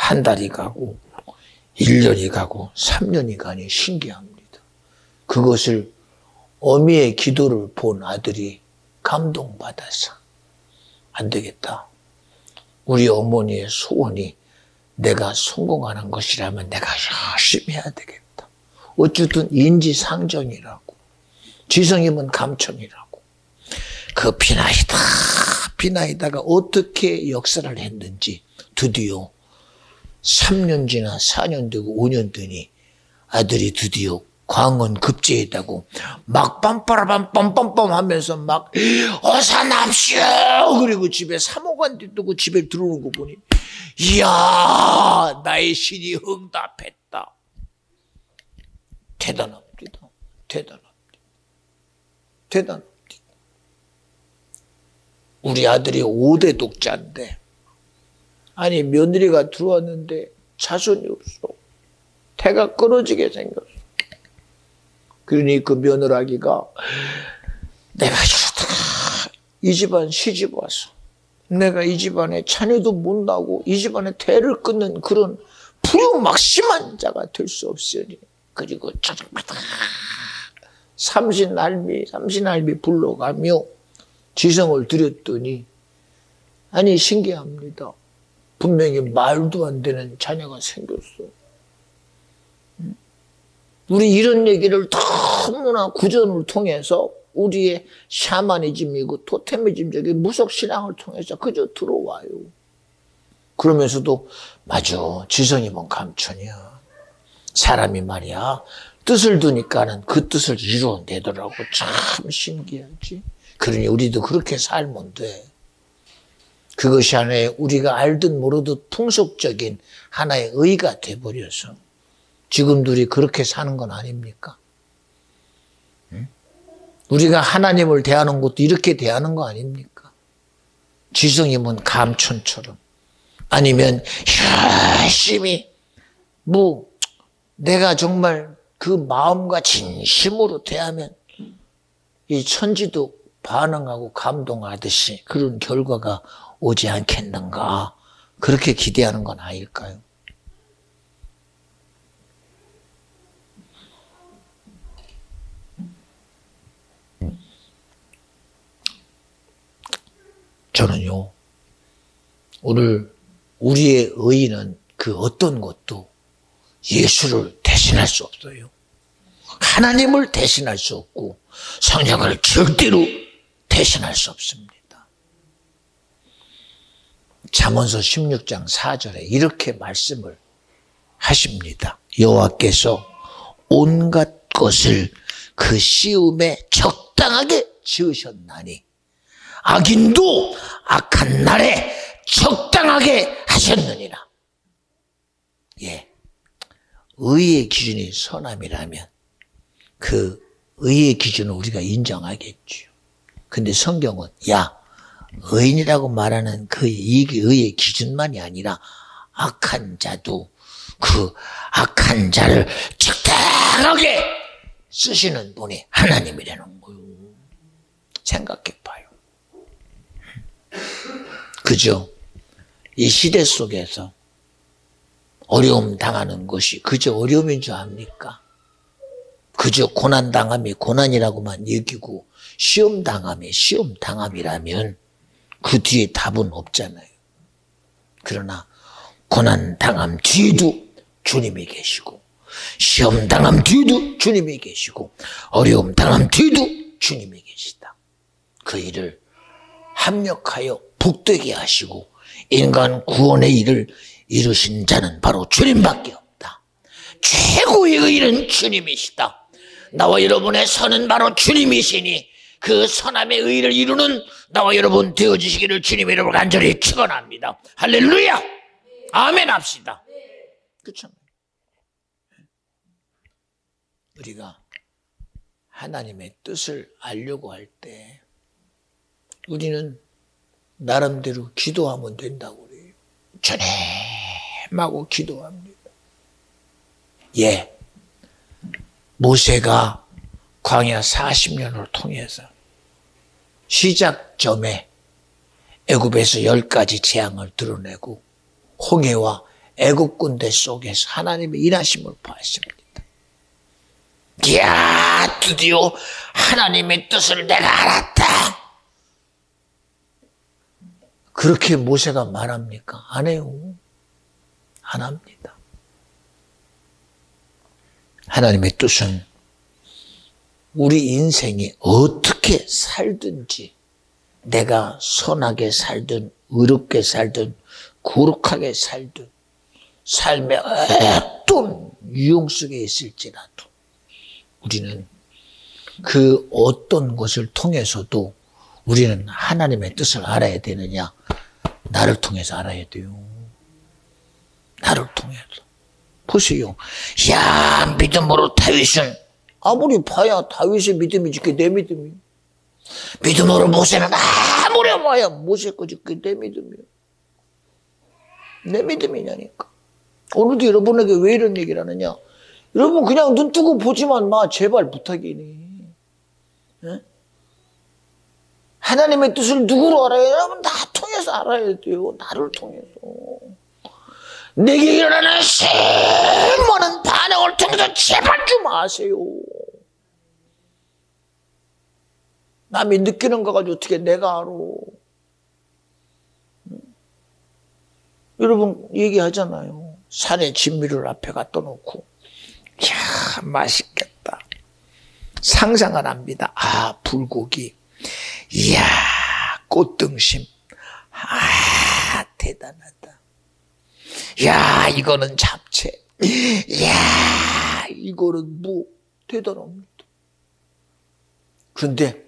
A: 한 달이 가고 1년이 가고 3년이 가니 신기합니다. 그것을 어미의 기도를 본 아들이 감동받아서 안 되겠다. 우리 어머니의 소원이 내가 성공하는 것이라면 내가 열심히 해야 되겠다. 어쨌든 인지상정이라고, 지성이면 감청이라고. 그 비나이다가 어떻게 역사를 했는지 드디어 3년 지나 4년 되고 5년 되니 아들이 드디어 광원 급제했다고 막 빰빠라빰빰빰빰 하면서 막 어서 납시오. 그리고 집에 사모관도 두고 집에 들어오는 거 보니 이야, 나의 신이 응답했다. 대단합니다. 대단합니다. 대단합니다. 우리 아들이 5대 독자인데, 아니 며느리가 들어왔는데 자손이 없어. 태가 끊어지게 생겼어. 그러니 그 며느라기가 내가 이 집안 시집 와서 내가 이 집안에 자녀도 못 나고 이 집안에 대를 끊는 그런 불효막심한 자가 될 수 없으니, 그리고 삼신알미 불러가며 지성을 드렸더니, 아니 신기합니다. 분명히 말도 안 되는 자녀가 생겼어. 우리 이런 얘기를 너무나 구전을 통해서 우리의 샤머니즘이고 토테미즘적인 무속신앙을 통해서 그저 들어와요. 그러면서도 맞아, 지성이면 감천이야. 사람이 말이야 뜻을 두니까는 그 뜻을 이루어내더라고. 참 신기하지. 그러니 우리도 그렇게 살면 돼. 그것이 하나의 우리가 알듯 모르듯 풍속적인 하나의 의가 돼버려서 지금들이 그렇게 사는 건 아닙니까? 우리가 하나님을 대하는 것도 이렇게 대하는 거 아닙니까? 지성이면 감천처럼, 아니면 열심히 내가 정말 그 마음과 진심으로 대하면 이 천지도 반응하고 감동하듯이 그런 결과가 오지 않겠는가, 그렇게 기대하는 건 아닐까요? 저는요, 오늘 우리의 의의는 그 어떤 것도 예수를 대신할 수 없어요. 하나님을 대신할 수 없고 성령을 절대로 대신할 수 없습니다. 잠언서 16장 4절에 이렇게 말씀을 하십니다. 여호와께서 온갖 것을 그 시음에 적당하게 지으셨나니 악인도 악한 날에 적당하게 하셨느니라. 예, 의의 기준이 선함이라면 그 의의 기준을 우리가 인정하겠죠. 근데 성경은 의인이라고 말하는 그 의의 기준만이 아니라 악한 자도 그 악한 자를 적당하게 쓰시는 분이 하나님이라는 거예요. 생각해봐요. 그죠? 이 시대 속에서 어려움 당하는 것이 그저 어려움인 줄 압니까? 그저 고난당함이 고난이라고만 여기고 시험당함이 시험당함이라면 그 뒤에 답은 없잖아요. 그러나 고난당함 뒤에도 주님이 계시고, 시험당함 뒤에도 주님이 계시고, 어려움당함 뒤에도 주님이 계시다. 그 일을 합력하여 복되게 하시고 인간 구원의 일을 이루신 자는 바로 주님밖에 없다. 최고의 의인은 주님이시다. 나와 여러분의 선은 바로 주님이시니 그 선함의 의의를 이루는 나와 여러분 되어주시기를 주님 이름으로 간절히 축원합니다. 할렐루야. 아멘 합시다. 그렇죠? 우리가 하나님의 뜻을 알려고 할 때 우리는 나름대로 기도하면 된다고 그래요. 주님하고 기도합니다. 예, 모세가 광야 40년을 통해서 시작점에 애굽에서 10가지 재앙을 드러내고 홍해와 애국 군대 속에서 하나님의 일하심을 보았습니다. 이야, 드디어 하나님의 뜻을 내가 알았다. 그렇게 모세가 말합니까? 안 해요. 안 합니다. 하나님의 뜻은 우리 인생이 어떻게 살든지, 내가 선하게 살든 의롭게 살든 거룩하게 살든 삶의 어떤 유형 속에 있을지라도 우리는 그 어떤 것을 통해서도 우리는 하나님의 뜻을 알아야 되느냐? 나를 통해서 알아야 돼요. 나를 통해서. 보세요. 야, 믿음으로 다윗은, 아무리 봐야 다윗의 믿음이지 그게 내 믿음이에요. 믿음으로 모세는 아무리 봐야 모세 거지 그게 내 믿음이에요. 내 믿음이냐니까. 오늘도 여러분에게 왜 이런 얘기를 하느냐? 여러분 그냥 눈 뜨고 보지만 마, 제발 부탁이니. 네? 하나님의 뜻을 누구로 알아야 해요? 여러분 나 통해서 알아야 돼요. 나를 통해서. 내게 일어나는 수많은 반응을 통해서 제발 좀 아세요. 남이 느끼는 거 가지고 어떻게 내가 알아. 여러분 얘기하잖아요. 산에 진미를 앞에 갖다 놓고 이야 맛있겠다. 상상을 합니다. 아 불고기. 이야 꽃등심. 아 대단하다. 야 이거는 잡채. 이야 이거는 뭐 대단합니다. 그런데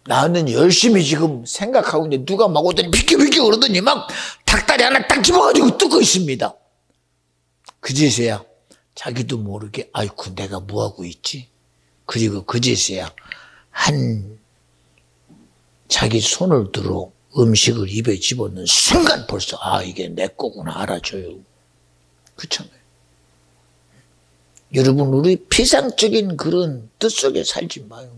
A: 나는 열심히 지금 생각하고 있는데 누가 막 오더니 비켜 그러더니 막 닭다리 하나 딱 집어가지고 뜯고 있습니다. 그제서야 자기도 모르게 아이고 내가 뭐하고 있지? 그리고 그제서야 자기 손을 들어 음식을 입에 집어넣는 순간 벌써 아 이게 내 거구나 알아줘요. 그렇잖아요. 여러분 우리 피상적인 그런 뜻 속에 살지 마요.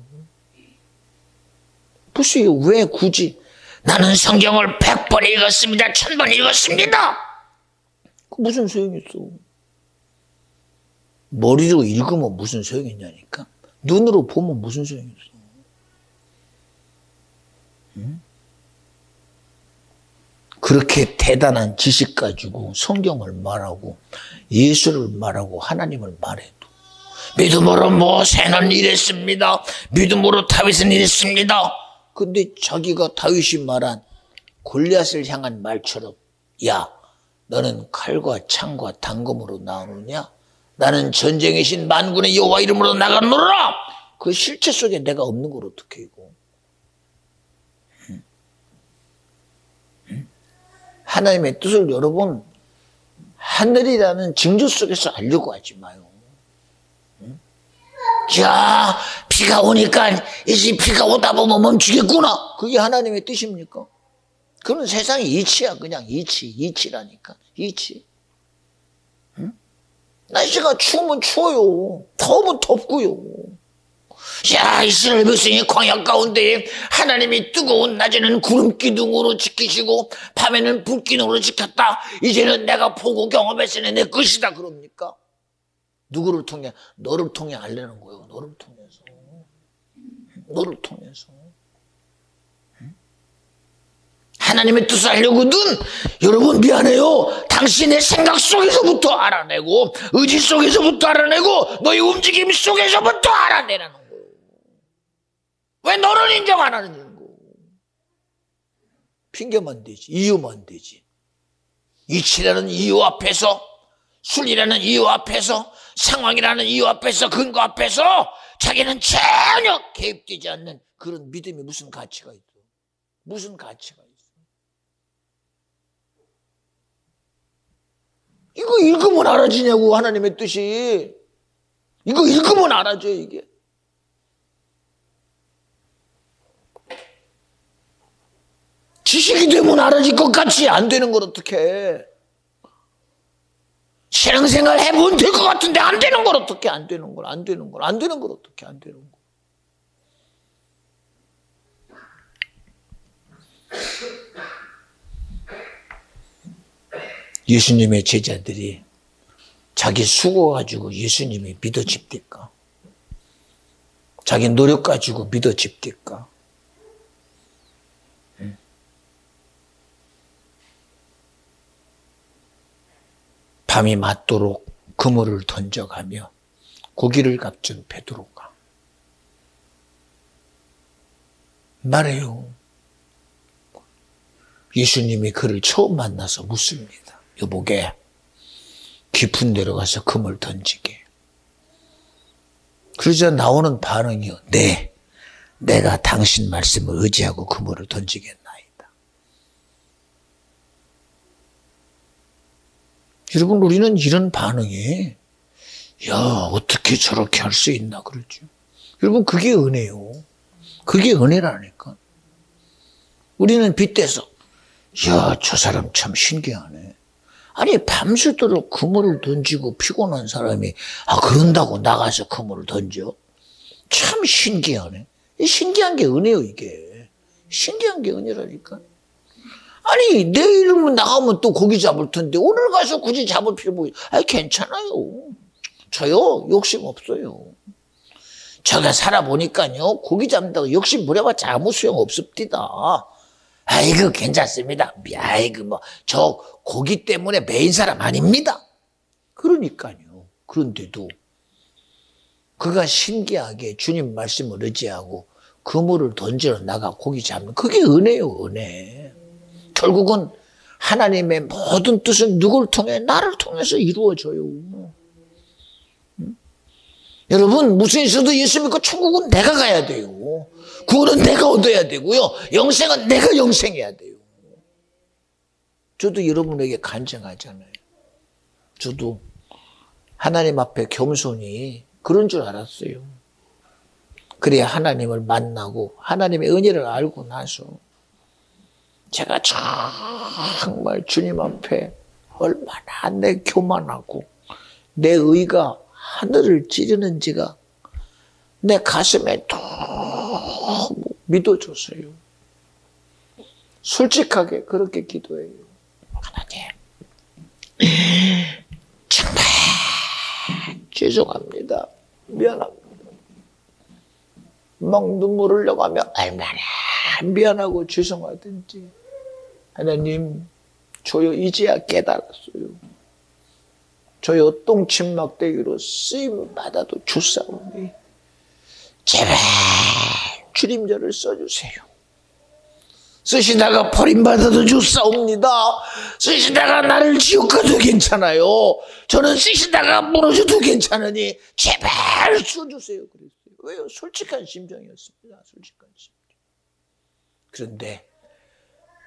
A: 보세요. 왜 굳이 나는 성경을 100번 읽었습니다. 1000번 읽었습니다. 그 무슨 소용이 있어. 머리로 읽으면 무슨 소용이 있냐니까. 눈으로 보면 무슨 소용이 있어. 응? 그렇게 대단한 지식 가지고 성경을 말하고 예수를 말하고 하나님을 말해도 믿음으로 모세는 이랬습니다. 믿음으로 다윗은 이랬습니다. 근데 자기가 다윗이 말한 골리앗을 향한 말처럼 야 너는 칼과 창과 단검으로 나오느냐? 나는 전쟁의 신 만군의 여호와 이름으로 나가노라. 그 실체 속에 내가 없는 걸 어떻게 이거. 하나님의 뜻을 여러분 하늘이라는 징조 속에서 알려고 하지 마요. 자, 비가 오니까 이제 비가 오다 보면 멈추겠구나. 그게 하나님의 뜻입니까? 그건 세상의 이치야. 그냥 이치라니까. 이치. 응? 날씨가 추우면 추워요. 더우면 덥고요. 야, 이스라엘 백성이 광야 가운데 하나님이 뜨거운 낮에는 구름 기둥으로 지키시고 밤에는 불 기둥으로 지켰다. 이제는 내가 보고 경험했으니 내 것이다. 그럽니까? 누구를 통해? 너를 통해 알려는 거예요. 너를 통해서. 너를 통해서. 하나님의 뜻을 알려거든 여러분 미안해요. 당신의 생각 속에서부터 알아내고 의지 속에서부터 알아내고 너의 움직임 속에서부터 알아내라는 거예요. 왜 너를 인정 안 하는 거? 핑계만 대지. 이유만 대지. 이치라는 이유 앞에서 술이라는 이유 앞에서 상황이라는 이유 앞에서 근거 앞에서 자기는 전혀 개입되지 않는 그런 믿음이 무슨 가치가 있어? 무슨 가치가 있어? 이거 읽으면 알아지냐고 하나님의 뜻이. 이거 읽으면 알아져요 이게. 지식이 되면 알아질 것 같이 안 되는 걸 어떡해. 신앙생활 해보면 될 것 같은데 안 되는 걸 어떻게 안 되는 걸 어떻게 안 되는 걸. 예수님의 제자들이 자기 수고 가지고 예수님이 믿어집니까? 자기 노력 가지고 믿어집니까? 밤이 맞도록 그물을 던져가며 고기를 값준 베드로가 말해요. 예수님이 그를 처음 만나서 묻습니다. 여보게, 깊은 데로 가서 그물 던지게. 그러자 나오는 반응이요. 네, 내가 당신 말씀을 의지하고 그물을 던지겠나이다. 여러분, 우리는 이런 반응에 야, 어떻게 저렇게 할 수 있나 그러죠. 여러분, 그게 은혜요. 그게 은혜라니까. 우리는 빗대서 야, 저 사람 참 신기하네. 아니, 밤새도록 그물을 던지고 피곤한 사람이 그런다고 나가서 그물을 던져? 참 신기하네. 신기한 게 은혜요, 이게. 신기한 게 은혜라니까. 아니, 내일 나가면 또 고기 잡을 텐데 오늘 가서 굳이 잡을 필요 뭐? 괜찮아요. 저요, 욕심 없어요. 제가 살아보니까요, 고기 잡는다고 욕심 부려봤자 아무 소용 없습니다. 아이고, 괜찮습니다. 아이고, 저 고기 때문에 매인 사람 아닙니다. 그러니까요. 그런데도 그가 신기하게 주님 말씀을 의지하고 그물을 던지러 나가 고기 잡는, 그게 은혜요, 은혜. 결국은 하나님의 모든 뜻은 누굴 통해? 나를 통해서 이루어져요. 여러분, 무슨 있어도 예수 믿고 천국은 내가 가야 돼요. 구원은 내가 얻어야 되고요. 영생은 내가 영생해야 돼요. 저도 여러분에게 간증하잖아요. 저도 하나님 앞에 겸손히 그런 줄 알았어요. 그래야 하나님을 만나고 하나님의 은혜를 알고 나서 제가 정말 주님 앞에 얼마나 내 교만하고 내 의가 하늘을 찌르는지가 내 가슴에 너무 믿어졌어요. 솔직하게 그렇게 기도해요. 하나님, 정말 죄송합니다. 미안합니다. 막 눈물 흘려가며 얼마나 미안하고 죄송하든지 하나님, 저요 이제야 깨달았어요. 저요 똥침막대기로 쓰임받아도 주사오니 제발 주님 저를 써주세요. 쓰시다가 버림받아도 주사옵니다. 쓰시다가 나를 지옥 가도 괜찮아요. 저는 쓰시다가 무너져도 괜찮으니 제발 써주세요. 그랬어요. 왜요? 솔직한 심정이었습니다. 솔직한 심정. 그런데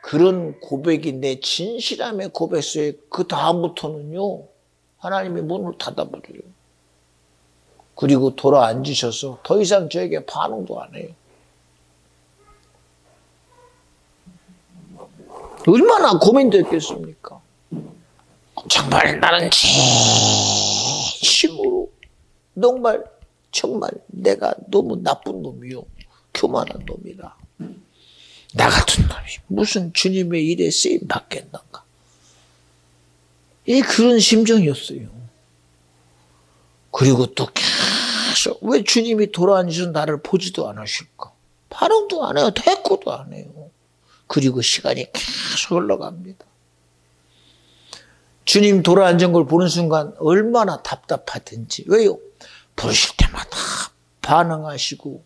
A: 그런 고백이 내 진실함의 고백서에 그 다음부터는요, 하나님이 문을 닫아버려요. 그리고 돌아 앉으셔서 더 이상 저에게 반응도 안 해요. 얼마나 고민됐겠습니까? 정말 나는 진심으로 정말 내가 너무 나쁜 놈이요. 교만한 놈이다. 나 같은 놈이 무슨 주님의 일에 쓰임 받겠는가. 그런 심정이었어요. 그리고 또 계속 왜 주님이 돌아앉으셔서 나를 보지도 않으실까? 반응도 안 해요. 대꾸도 안 해요. 그리고 시간이 계속 흘러갑니다. 주님 돌아앉은 걸 보는 순간 얼마나 답답하든지. 왜요? 부르실 때마다 반응하시고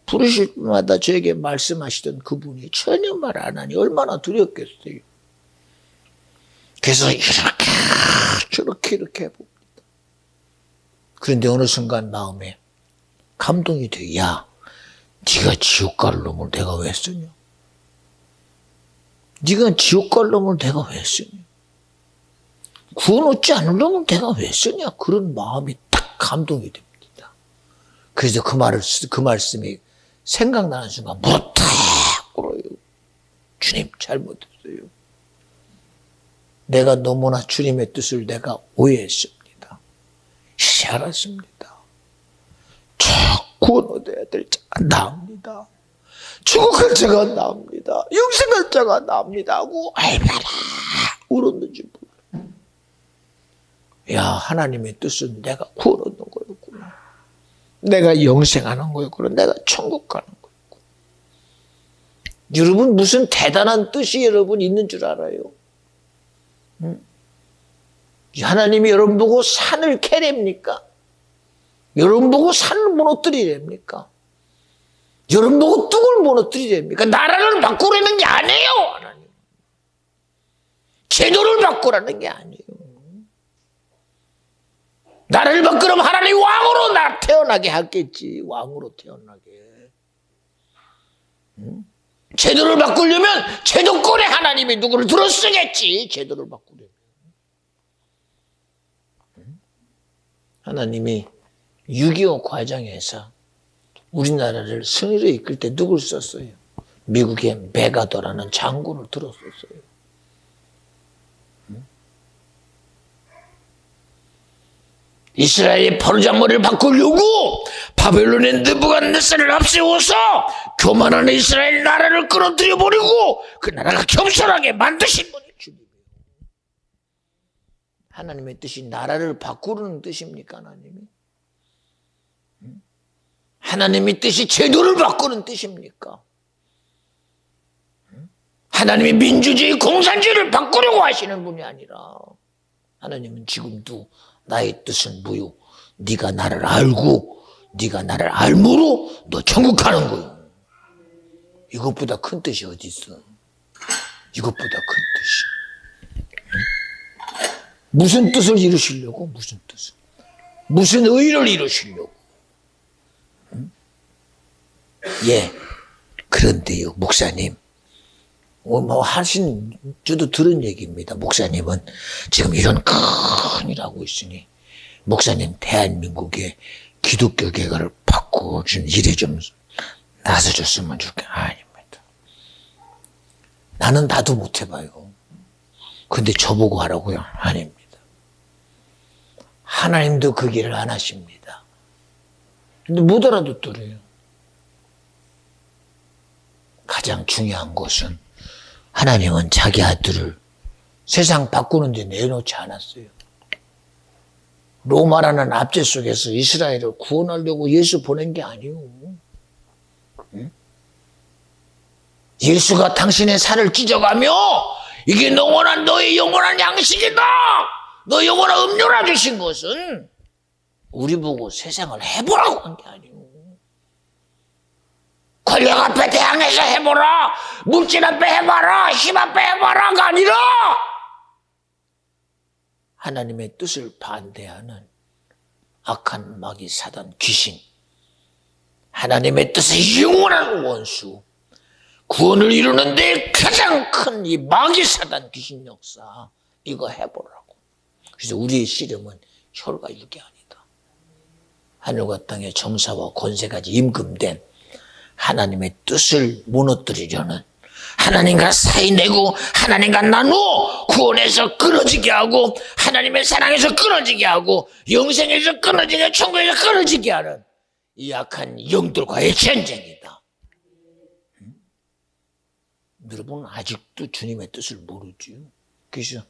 A: 부르실 때마다 저에게 말씀하시던 그분이 전혀 말 안 하니 얼마나 두렵겠어요. 그래서 이렇게 해봅니다. 그런데 어느 순간 마음에 감동이 돼. 야, 네가 지옥 갈 놈을 내가 왜 쓰냐? 네가 지옥 갈 놈을 내가 왜 쓰냐? 구원 얻지 않을 놈을 내가 왜 쓰냐? 그런 마음이 딱 감동이 됩니다. 그래서 그 말씀이 생각나는 순간 무릎 탁 꿇어요. 주님 잘못했어요. 내가 너무나 주님의 뜻을 내가 오해했습니다. 이제 알았습니다. 구원 얻어야 될 자가 나옵니다. 죽어갈 자가 나옵니다. 영생할 자가 나옵니다 하고 얼마나 울었는지 몰라요. 야, 하나님의 뜻은 내가 구원 얻는 거였구나. 내가 영생하는 거였구나. 내가 천국 가는 거였구나. 여러분, 무슨 대단한 뜻이 여러분 있는 줄 알아요? 하나님이 여러분 보고 산을 캐냅니까? 여러분 보고 산을 무너뜨리랍니까? 여러분 보고 뚝을 무너뜨리랍니까? 나라를 바꾸라는 게 아니에요, 하나님. 제도를 바꾸라는 게 아니에요. 나라를 바꾸려면 하나님 왕으로 나 태어나게 하겠지. 왕으로 태어나게. 제도를 바꾸려면 제도권에 하나님이 누구를 들어쓰겠지. 제도를 바꾸려면. 하나님이 6.25 과정에서 우리나라를 승리로 이끌 때 누굴 썼어요? 미국의 메가더라는 장군을 들었었어요. 이스라엘이 포로잔머리를 바꾸려고 바벨론의 느부갓네살을 앞세워서 교만한 이스라엘 나라를 끌어들여 버리고 그 나라가 겸손하게 만드신 분이 주님이에요. 하나님의 뜻이 나라를 바꾸는 뜻입니까? 하나님의 뜻이 제도를 바꾸는 뜻입니까? 하나님이 민주주의, 공산주의를 바꾸려고 하시는 분이 아니라 하나님은 지금도 나의 뜻은 무효. 네가 나를 알고 네가 나를 알므로 너 천국 가는 거요. 이것보다 큰 뜻이 어디 있어? 이것보다 큰 뜻이. 무슨 뜻을 이루시려고? 무슨 뜻을? 무슨 의를 이루시려고? 예. 그런데요, 목사님. 저도 들은 얘기입니다. 목사님은 지금 이런 큰 일 하고 있으니, 목사님 대한민국의 기독교 개혁을 바꿔준 일에 좀 나서줬으면 좋겠어요. 아닙니다. 나는 나도 못 해봐요. 근데 저보고 하라고요? 아닙니다. 하나님도 그 길을 안 하십니다. 근데 못 알아듣더래요. 가장 중요한 것은 하나님은 자기 아들을 세상 바꾸는 데 내놓지 않았어요. 로마라는 압제 속에서 이스라엘을 구원하려고 예수 보낸 게 아니에요. 응? 예수가 당신의 살을 찢어가며 이게 너의 영원한 양식이다. 너 영원한 음료라 주신 것은 우리 보고 세상을 해보라고 한 게 아니에요. 권력 앞에 대항해서 해보라. 물질 앞에 해봐라. 힘 앞에 해봐라가 아니라 하나님의 뜻을 반대하는 악한 마귀 사단 귀신, 하나님의 뜻의 영원한 원수, 구원을 이루는데 가장 큰 이 마귀 사단 귀신 역사, 이거 해보라고. 그래서 우리의 씨름은 혈과 육이 아니다. 하늘과 땅의 정사와 권세까지 임금된 하나님의 뜻을 무너뜨리려는, 하나님과 사이 내고 하나님과 나누어 구원에서 끊어지게 하고 하나님의 사랑에서 끊어지게 하고 영생에서 끊어지게, 천국에서 끊어지게 하는 이 악한 영들과의 전쟁이다. 여러분 아직도 주님의 뜻을 모르지요. 그래서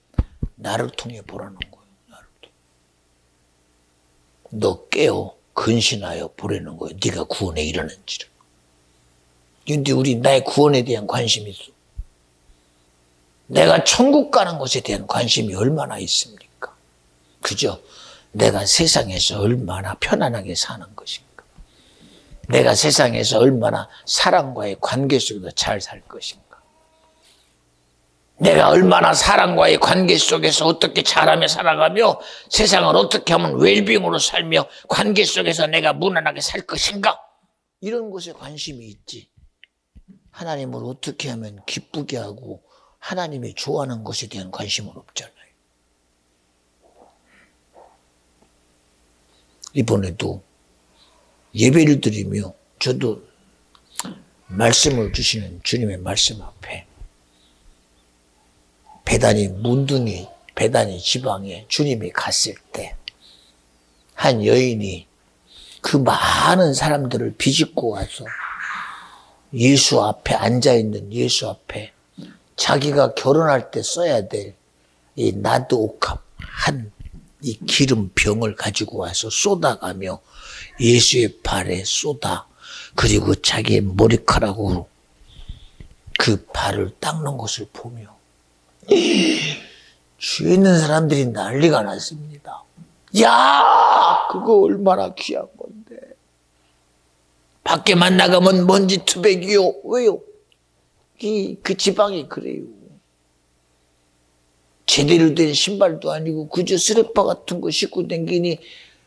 A: 나를 통해 보라는 거예요. 나를 통해. 너 깨어 근신하여 보라는 거예요. 네가 구원에 이르는지를. 그런데 우리 나의 구원에 대한 관심이 있어. 내가 천국 가는 것에 대한 관심이 얼마나 있습니까? 그죠? 내가 세상에서 얼마나 편안하게 사는 것인가? 내가 세상에서 얼마나 사람과의 관계 속에서 잘 살 것인가? 내가 얼마나 사람과의 관계 속에서 어떻게 잘하며 살아가며 세상을 어떻게 하면 웰빙으로 살며 관계 속에서 내가 무난하게 살 것인가? 이런 것에 관심이 있지. 하나님을 어떻게 하면 기쁘게 하고 하나님이 좋아하는 것에 대한 관심은 없잖아요. 이번에도 예배를 드리며 저도 말씀을 주시는 주님의 말씀 앞에 베다니 지방에 주님이 갔을 때 한 여인이 그 많은 사람들을 비집고 와서 예수 앞에 앉아있는 예수 앞에 자기가 결혼할 때 써야 될 이 나드 옥합 한 이 기름병을 가지고 와서 쏟아가며 예수의 발에 쏟아, 그리고 자기의 머리카락으로 그 발을 닦는 것을 보며 주위에 있는 사람들이 난리가 났습니다. 야, 그거 얼마나 귀한 건데. 밖에만 나가면 먼지 투백이요. 왜요? 그 지방이 그래요. 제대로 된 신발도 아니고 그저 스레파 같은 거 신고 다니니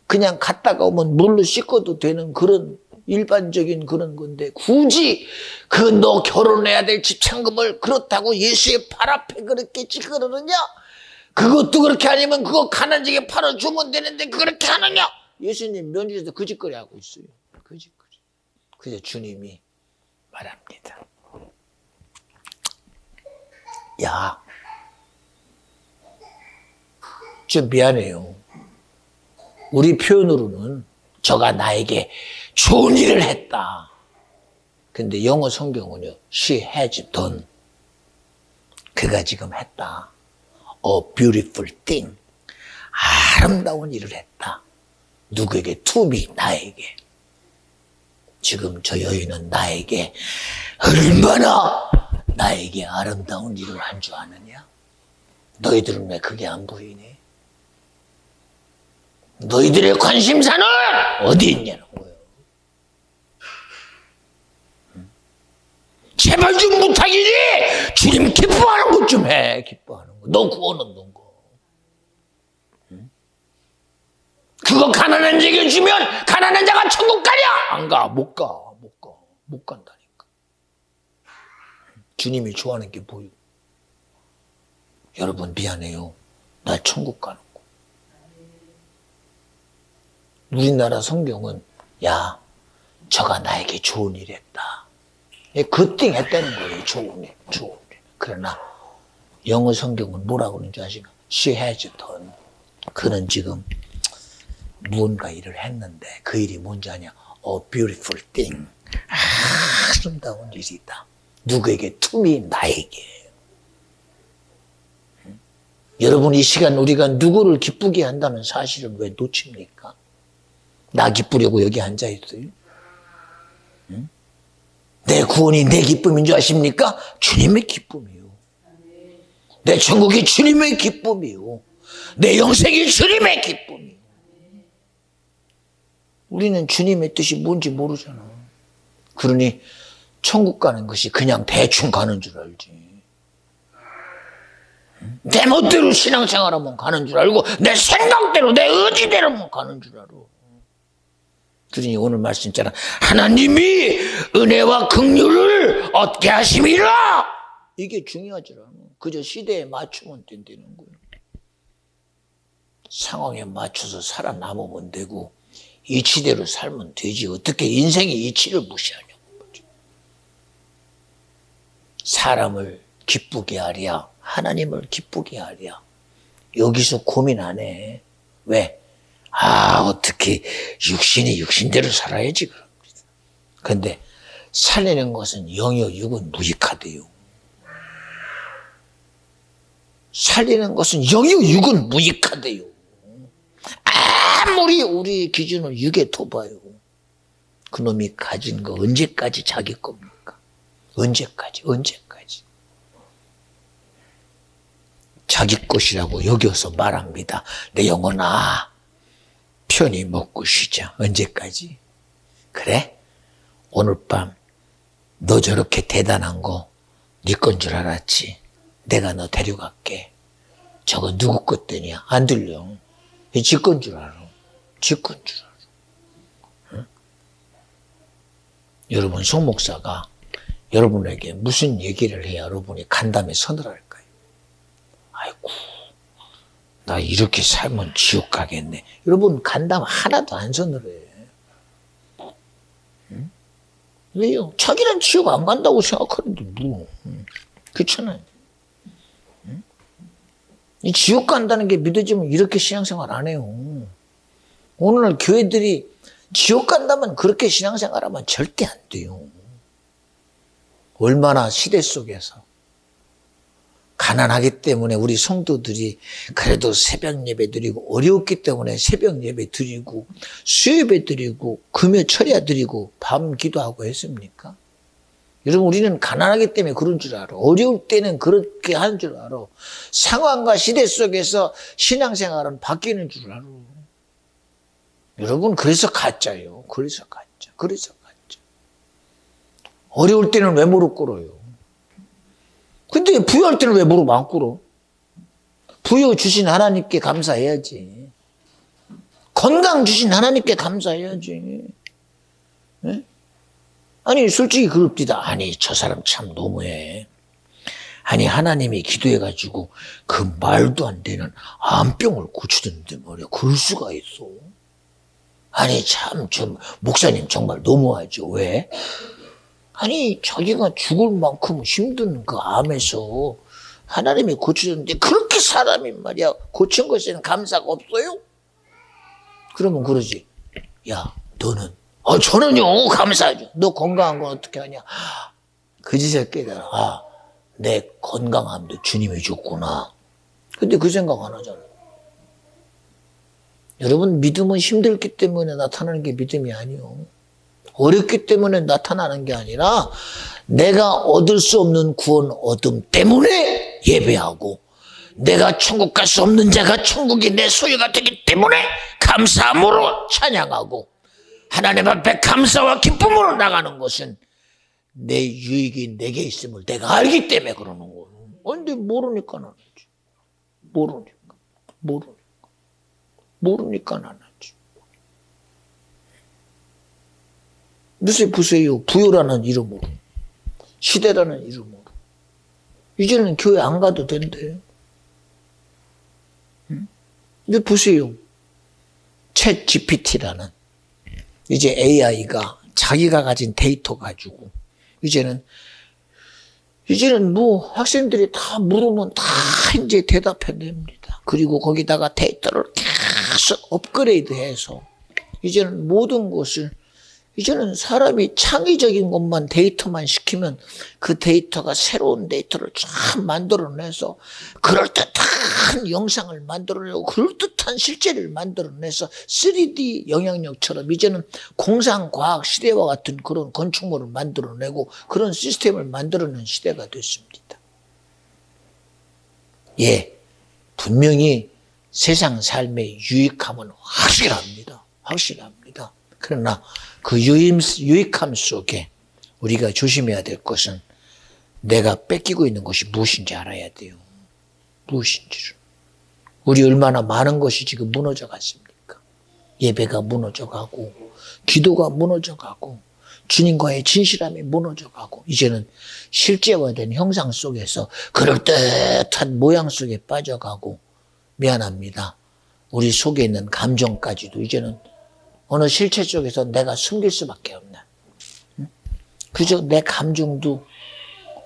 A: 그냥 갔다가 오면 물로 씻어도 되는 그런 일반적인 그런 건데, 굳이 그 너 결혼해야 될 집착금을 그렇다고 예수의 발 앞에 그렇게 찌그러느냐? 그것도 그렇게 아니면 그거 가난지게 팔아주면 되는데 그렇게 하느냐? 예수님 면주에서 그 짓거리 하고 있어요. 그 짓거리. 그래서 주님이 말합니다. 야, 좀 미안해요. 우리 표현으로는 저가 나에게 좋은 일을 했다. 근데 영어 성경은요, she has done. 그가 지금 했다. A beautiful thing. 아름다운 일을 했다. 누구에게? To me, 나에게. 지금 저 여인은 나에게 얼마나 나에게 아름다운 일을 한 줄 아느냐? 너희들은 왜 그게 안 보이니? 너희들의 관심사는 어디 있냐는 거예요. 제발 좀 부탁이니 주님 기뻐하는 것 좀 해. 기뻐하는 거. 너 구원 얻는 거. 그거 가난한 자에게 주면 가난한 자가 천국 가냐? 안 가. 못 가. 못 가. 못 간다니까. 주님이 좋아하는 게 보이고. 여러분 미안해요. 나 천국 가는 거. 우리나라 성경은 야, 저가 나에게 좋은 일 했다. 굿띵 했다는 거예요. 좋은 일, 좋은 일. 그러나 영어 성경은 뭐라고 그러는지 아시나? She has done. 그는 지금 무언가 일을 했는데 그 일이 뭔지 아냐? A beautiful thing. 아름다운 일이다. 누구에게? To me, 나에게. 여러분 이 시간 우리가 누구를 기쁘게 한다는 사실을 왜 놓칩니까? 나 기쁘려고 여기 앉아있어요? 응? 내 구원이 내 기쁨인 줄 아십니까? 주님의 기쁨이요. 내 천국이 주님의 기쁨이요. 내 영생이 주님의 기쁨이요. 우리는 주님의 뜻이 뭔지 모르잖아. 그러니 천국 가는 것이 그냥 대충 가는 줄 알지. 내 멋대로 신앙생활하면 가는 줄 알고 내 생각대로 내 의지대로만 가는 줄 알아. 그러니 오늘 말씀 있잖아. 하나님이 은혜와 긍휼을 얻게 하심이라. 이게 중요하지 않아. 그저 시대에 맞추면 된다는 거예요. 상황에 맞춰서 살아남으면 되고 이치대로 살면 되지. 어떻게 인생의 이치를 무시하냐고. 사람을 기쁘게 하랴 하나님을 기쁘게 하랴. 여기서 고민 안 해. 왜? 어떻게 육신이 육신대로 살아야지 그럽니다. 그런데 살리는 것은 영이요 육은 무익하대요. 살리는 것은 영이요 육은 무익하대요. 아무리 우리 기준을 육에 둬봐요. 그놈이 가진 거 언제까지 자기 겁니까? 언제까지? 자기 것이라고 여겨서 말합니다. 내 영혼아 편히 먹고 쉬자. 언제까지? 그래? 오늘 밤 너 저렇게 대단한 거 네 건 줄 알았지? 내가 너 데려갈게. 저거 누구 것들이야? 안 들려. 지 건 줄 알아. 지 건 줄 알아. 응? 여러분 송 목사가 여러분에게 무슨 얘기를 해야 여러분이 간담회 서늘할까요? 아이고 나 이렇게 살면 지옥 가겠네. 여러분 간담 하나도 안 서늘해. 응? 왜요? 자기는 지옥 안 간다고 생각하는데 뭐. 그렇잖아요. 응? 이 지옥 간다는 게 믿어지면 이렇게 신앙생활 안 해요. 오늘 교회들이 지옥 간다면 그렇게 신앙생활하면 절대 안 돼요. 얼마나 시대 속에서 가난하기 때문에 우리 성도들이 그래도 새벽 예배 드리고, 어려웠기 때문에 새벽 예배 드리고, 수요예배 드리고, 금요 철야 드리고, 밤 기도하고 했습니까? 여러분, 우리는 가난하기 때문에 그런 줄 알아. 어려울 때는 그렇게 하는 줄 알아. 상황과 시대 속에서 신앙생활은 바뀌는 줄 알아. 여러분, 그래서 가짜예요. 그래서 가짜. 그래서 가짜. 어려울 때는 왜 무릎 꿇어요? 근데 부유할 때는 왜 무릎 안 꿇어? 부유 주신 하나님께 감사해야지. 건강 주신 하나님께 감사해야지. 네? 아니, 솔직히 그럽디다. 아니, 저 사람 참 너무해. 아니, 하나님이 기도해가지고 그 말도 안 되는 암병을 고치던데 말이야. 그럴 수가 있어. 아니, 참, 저 목사님 정말 너무하죠. 왜? 아니, 자기가 죽을 만큼 힘든 그 암에서 하나님이 고쳐줬는데 그렇게 사람이 말이야 고친 것에는 감사가 없어요? 그러면 그러지. 야, 너는 저는요 감사하죠. 너 건강한 건 어떻게 하냐? 그짓을 깨달아. 아, 내 건강함도 주님이 줬구나. 근데 그 생각 안 하잖아. 여러분, 믿음은 힘들기 때문에 나타나는 게 믿음이 아니요. 어렵기 때문에 나타나는 게 아니라 내가 얻을 수 없는 구원 얻음 때문에 예배하고, 내가 천국 갈 수 없는 자가 천국이 내 소유가 되기 때문에 감사함으로 찬양하고, 하나님 앞에 감사와 기쁨으로 나가는 것은 내 유익이 내게 있음을 내가 알기 때문에 그러는 거예요. 근데 모르니까 안 하지. 모르니까 안 하지. 요새 보세요. 부요라는 이름으로, 시대라는 이름으로 이제는 교회 안 가도 된대요. 근데 보세요. 챗 GPT라는 이제 AI가 자기가 가진 데이터 가지고 이제는 뭐 학생들이 다 물으면 다 이제 대답해냅니다. 그리고 거기다가 데이터를 계속 업그레이드해서 이제는 모든 것을, 이제는 사람이 창의적인 것만 데이터만 시키면 그 데이터가 새로운 데이터를 쫙 만들어내서 그럴듯한 영상을 만들어내고 그럴듯한 실제를 만들어내서 3D 영향력처럼 이제는 공상과학 시대와 같은 그런 건축물을 만들어내고 그런 시스템을 만들어낸 시대가 됐습니다. 예, 분명히 세상 삶의 유익함은 확실합니다. 그러나 그 유익함 속에 우리가 조심해야 될 것은 내가 뺏기고 있는 것이 무엇인지 알아야 돼요. 무엇인지를. 우리 얼마나 많은 것이 지금 무너져 갔습니까? 예배가 무너져 가고, 기도가 무너져 가고, 주님과의 진실함이 무너져 가고, 이제는 실제화된 형상 속에서 그럴듯한 모양 속에 빠져가고, 미안합니다. 우리 속에 있는 감정까지도 이제는 어느 실체 속에서 내가 숨길 수밖에 없나. 그저 내 감정도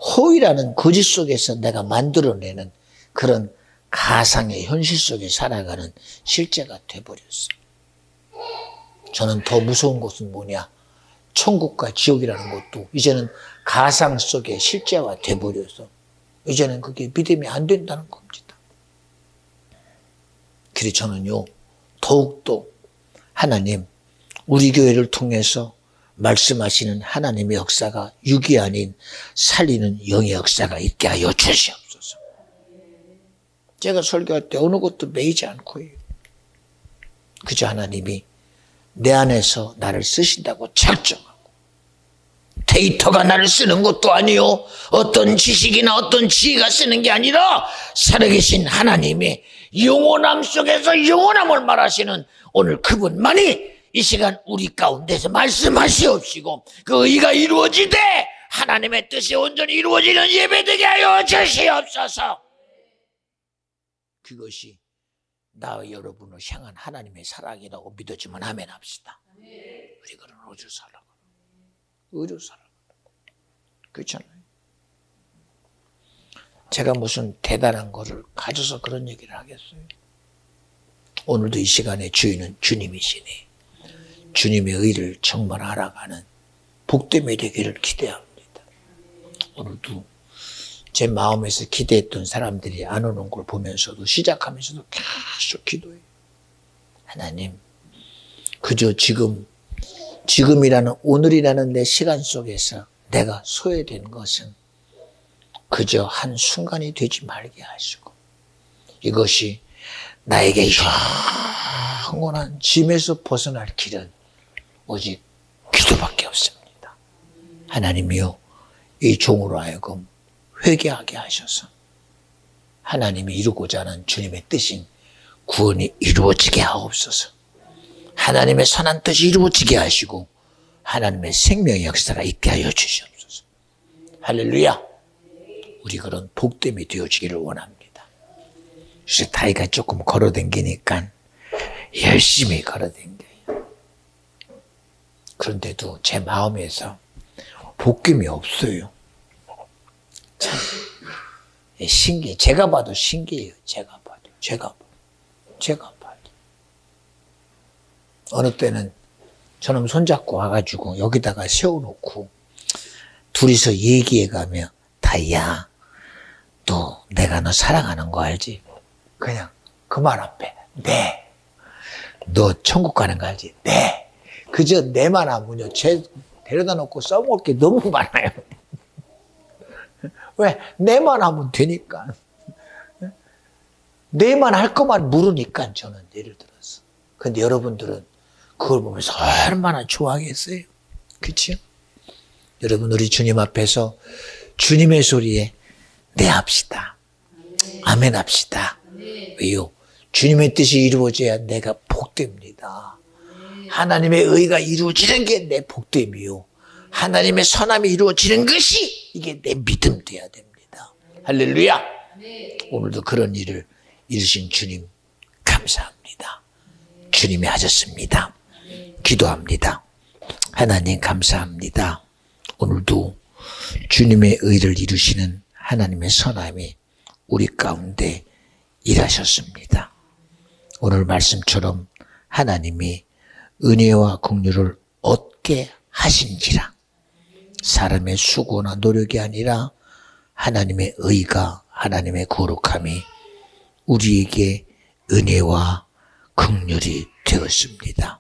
A: 호의라는 거짓 속에서 내가 만들어내는 그런 가상의 현실 속에 살아가는 실제가 돼버렸어요. 저는 더 무서운 것은 뭐냐. 천국과 지옥이라는 것도 이제는 가상 속에 실제화 돼버려서 이제는 그게 믿음이 안 된다는 겁니다. 그래서 저는요, 더욱더 하나님, 우리 교회를 통해서 말씀하시는 하나님의 역사가 육이 아닌 살리는 영의 역사가 있게 하여 주시옵소서. 제가 설교할 때 어느 것도 매이지 않고요. 그저 하나님이 내 안에서 나를 쓰신다고 작정하고, 데이터가 나를 쓰는 것도 아니요, 어떤 지식이나 어떤 지혜가 쓰는 게 아니라 살아계신 하나님의 영원함 속에서 영원함을 말하시는 오늘 그분만이 이 시간 우리 가운데서 말씀하시옵시고 그 의가 이루어지되 하나님의 뜻이 온전히 이루어지는 예배되게 하여 주시옵소서. 그것이 나와 여러분을 향한 하나님의 사랑이라고 믿어지면 아멘 합시다. 우리 그런 의로 살라고. 의로 살라고. 그렇잖아요. 제가 무슨 대단한 거를 가져서 그런 얘기를 하겠어요. 오늘도 이 시간에 주인은 주님이시니 주님의 의를 정말 알아가는 복됨이 되기를 기대합니다. 오늘도 제 마음에서 기대했던 사람들이 안 오는 걸 보면서도 시작하면서도 계속 기도해요. 하나님, 그저 지금이라는 오늘이라는 내 시간 속에서 내가 소외된 것은 그저 한 순간이 되지 말게 하시고 이것이 나에게 영원한 짐에서 벗어날 길은 오직 기도밖에 없습니다. 하나님이요, 이 종으로 하여금 회개하게 하셔서 하나님이 이루고자 하는 주님의 뜻인 구원이 이루어지게 하옵소서. 하나님의 선한 뜻이 이루어지게 하시고 하나님의 생명의 역사가 있게 하여 주시옵소서. 할렐루야. 우리 그런 복됨이 되어지기를 원합니다. 요새 다이가 조금 걸어댕기니까 열심히 걸어댕겨요. 그런데도 제 마음에서 복됨이 없어요. 참 신기해. 제가 봐도 신기해요. 제가 봐도. 어느 때는 저놈 손잡고 와가지고 여기다가 세워놓고 둘이서 얘기해가며 다이야, 너 내가 너 사랑하는 거 알지? 그냥 그 말 앞에 네. 너 천국 가는 거 알지? 네. 그저 내만 하면요, 쟤 데려다 놓고 써먹을 게 너무 많아요. 왜? 내만 하면 되니까. 내만 할 것만 물으니까 저는 예를 들어서. 근데 여러분들은 그걸 보면서 얼마나 좋아하겠어요? 그렇죠? 여러분, 우리 주님 앞에서 주님의 소리에 네 합시다. 아멘 합시다. 왜요? 주님의 뜻이 이루어져야 내가 복됩니다. 하나님의 의가 이루어지는 게 내 복됨이요. 하나님의 선함이 이루어지는 것이 이게 내 믿음 돼야 됩니다. 할렐루야. 오늘도 그런 일을 이루신 주님 감사합니다. 주님이 하셨습니다. 기도합니다. 하나님 감사합니다. 오늘도 주님의 의를 이루시는 하나님의 선함이 우리 가운데 일하셨습니다. 오늘 말씀처럼 하나님이 은혜와 긍휼을 얻게 하신지라. 사람의 수고나 노력이 아니라 하나님의 의가, 하나님의 거룩함이 우리에게 은혜와 긍휼이 되었습니다.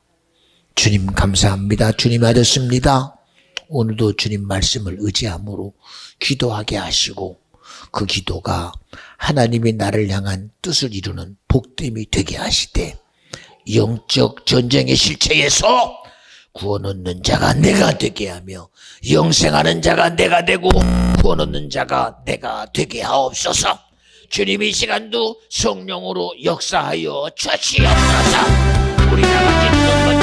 A: 주님 감사합니다. 주님 하셨습니다. 오늘도 주님 말씀을 의지함으로 기도하게 하시고 그 기도가 하나님이 나를 향한 뜻을 이루는 복됨이 되게 하시되 영적 전쟁의 실체에서 구원 얻는 자가 내가 되게 하며 영생하는 자가 내가 되고 구원 얻는 자가 내가 되게 하옵소서. 주님 이 시간도 성령으로 역사하여 주시옵소서. 우리 다 같이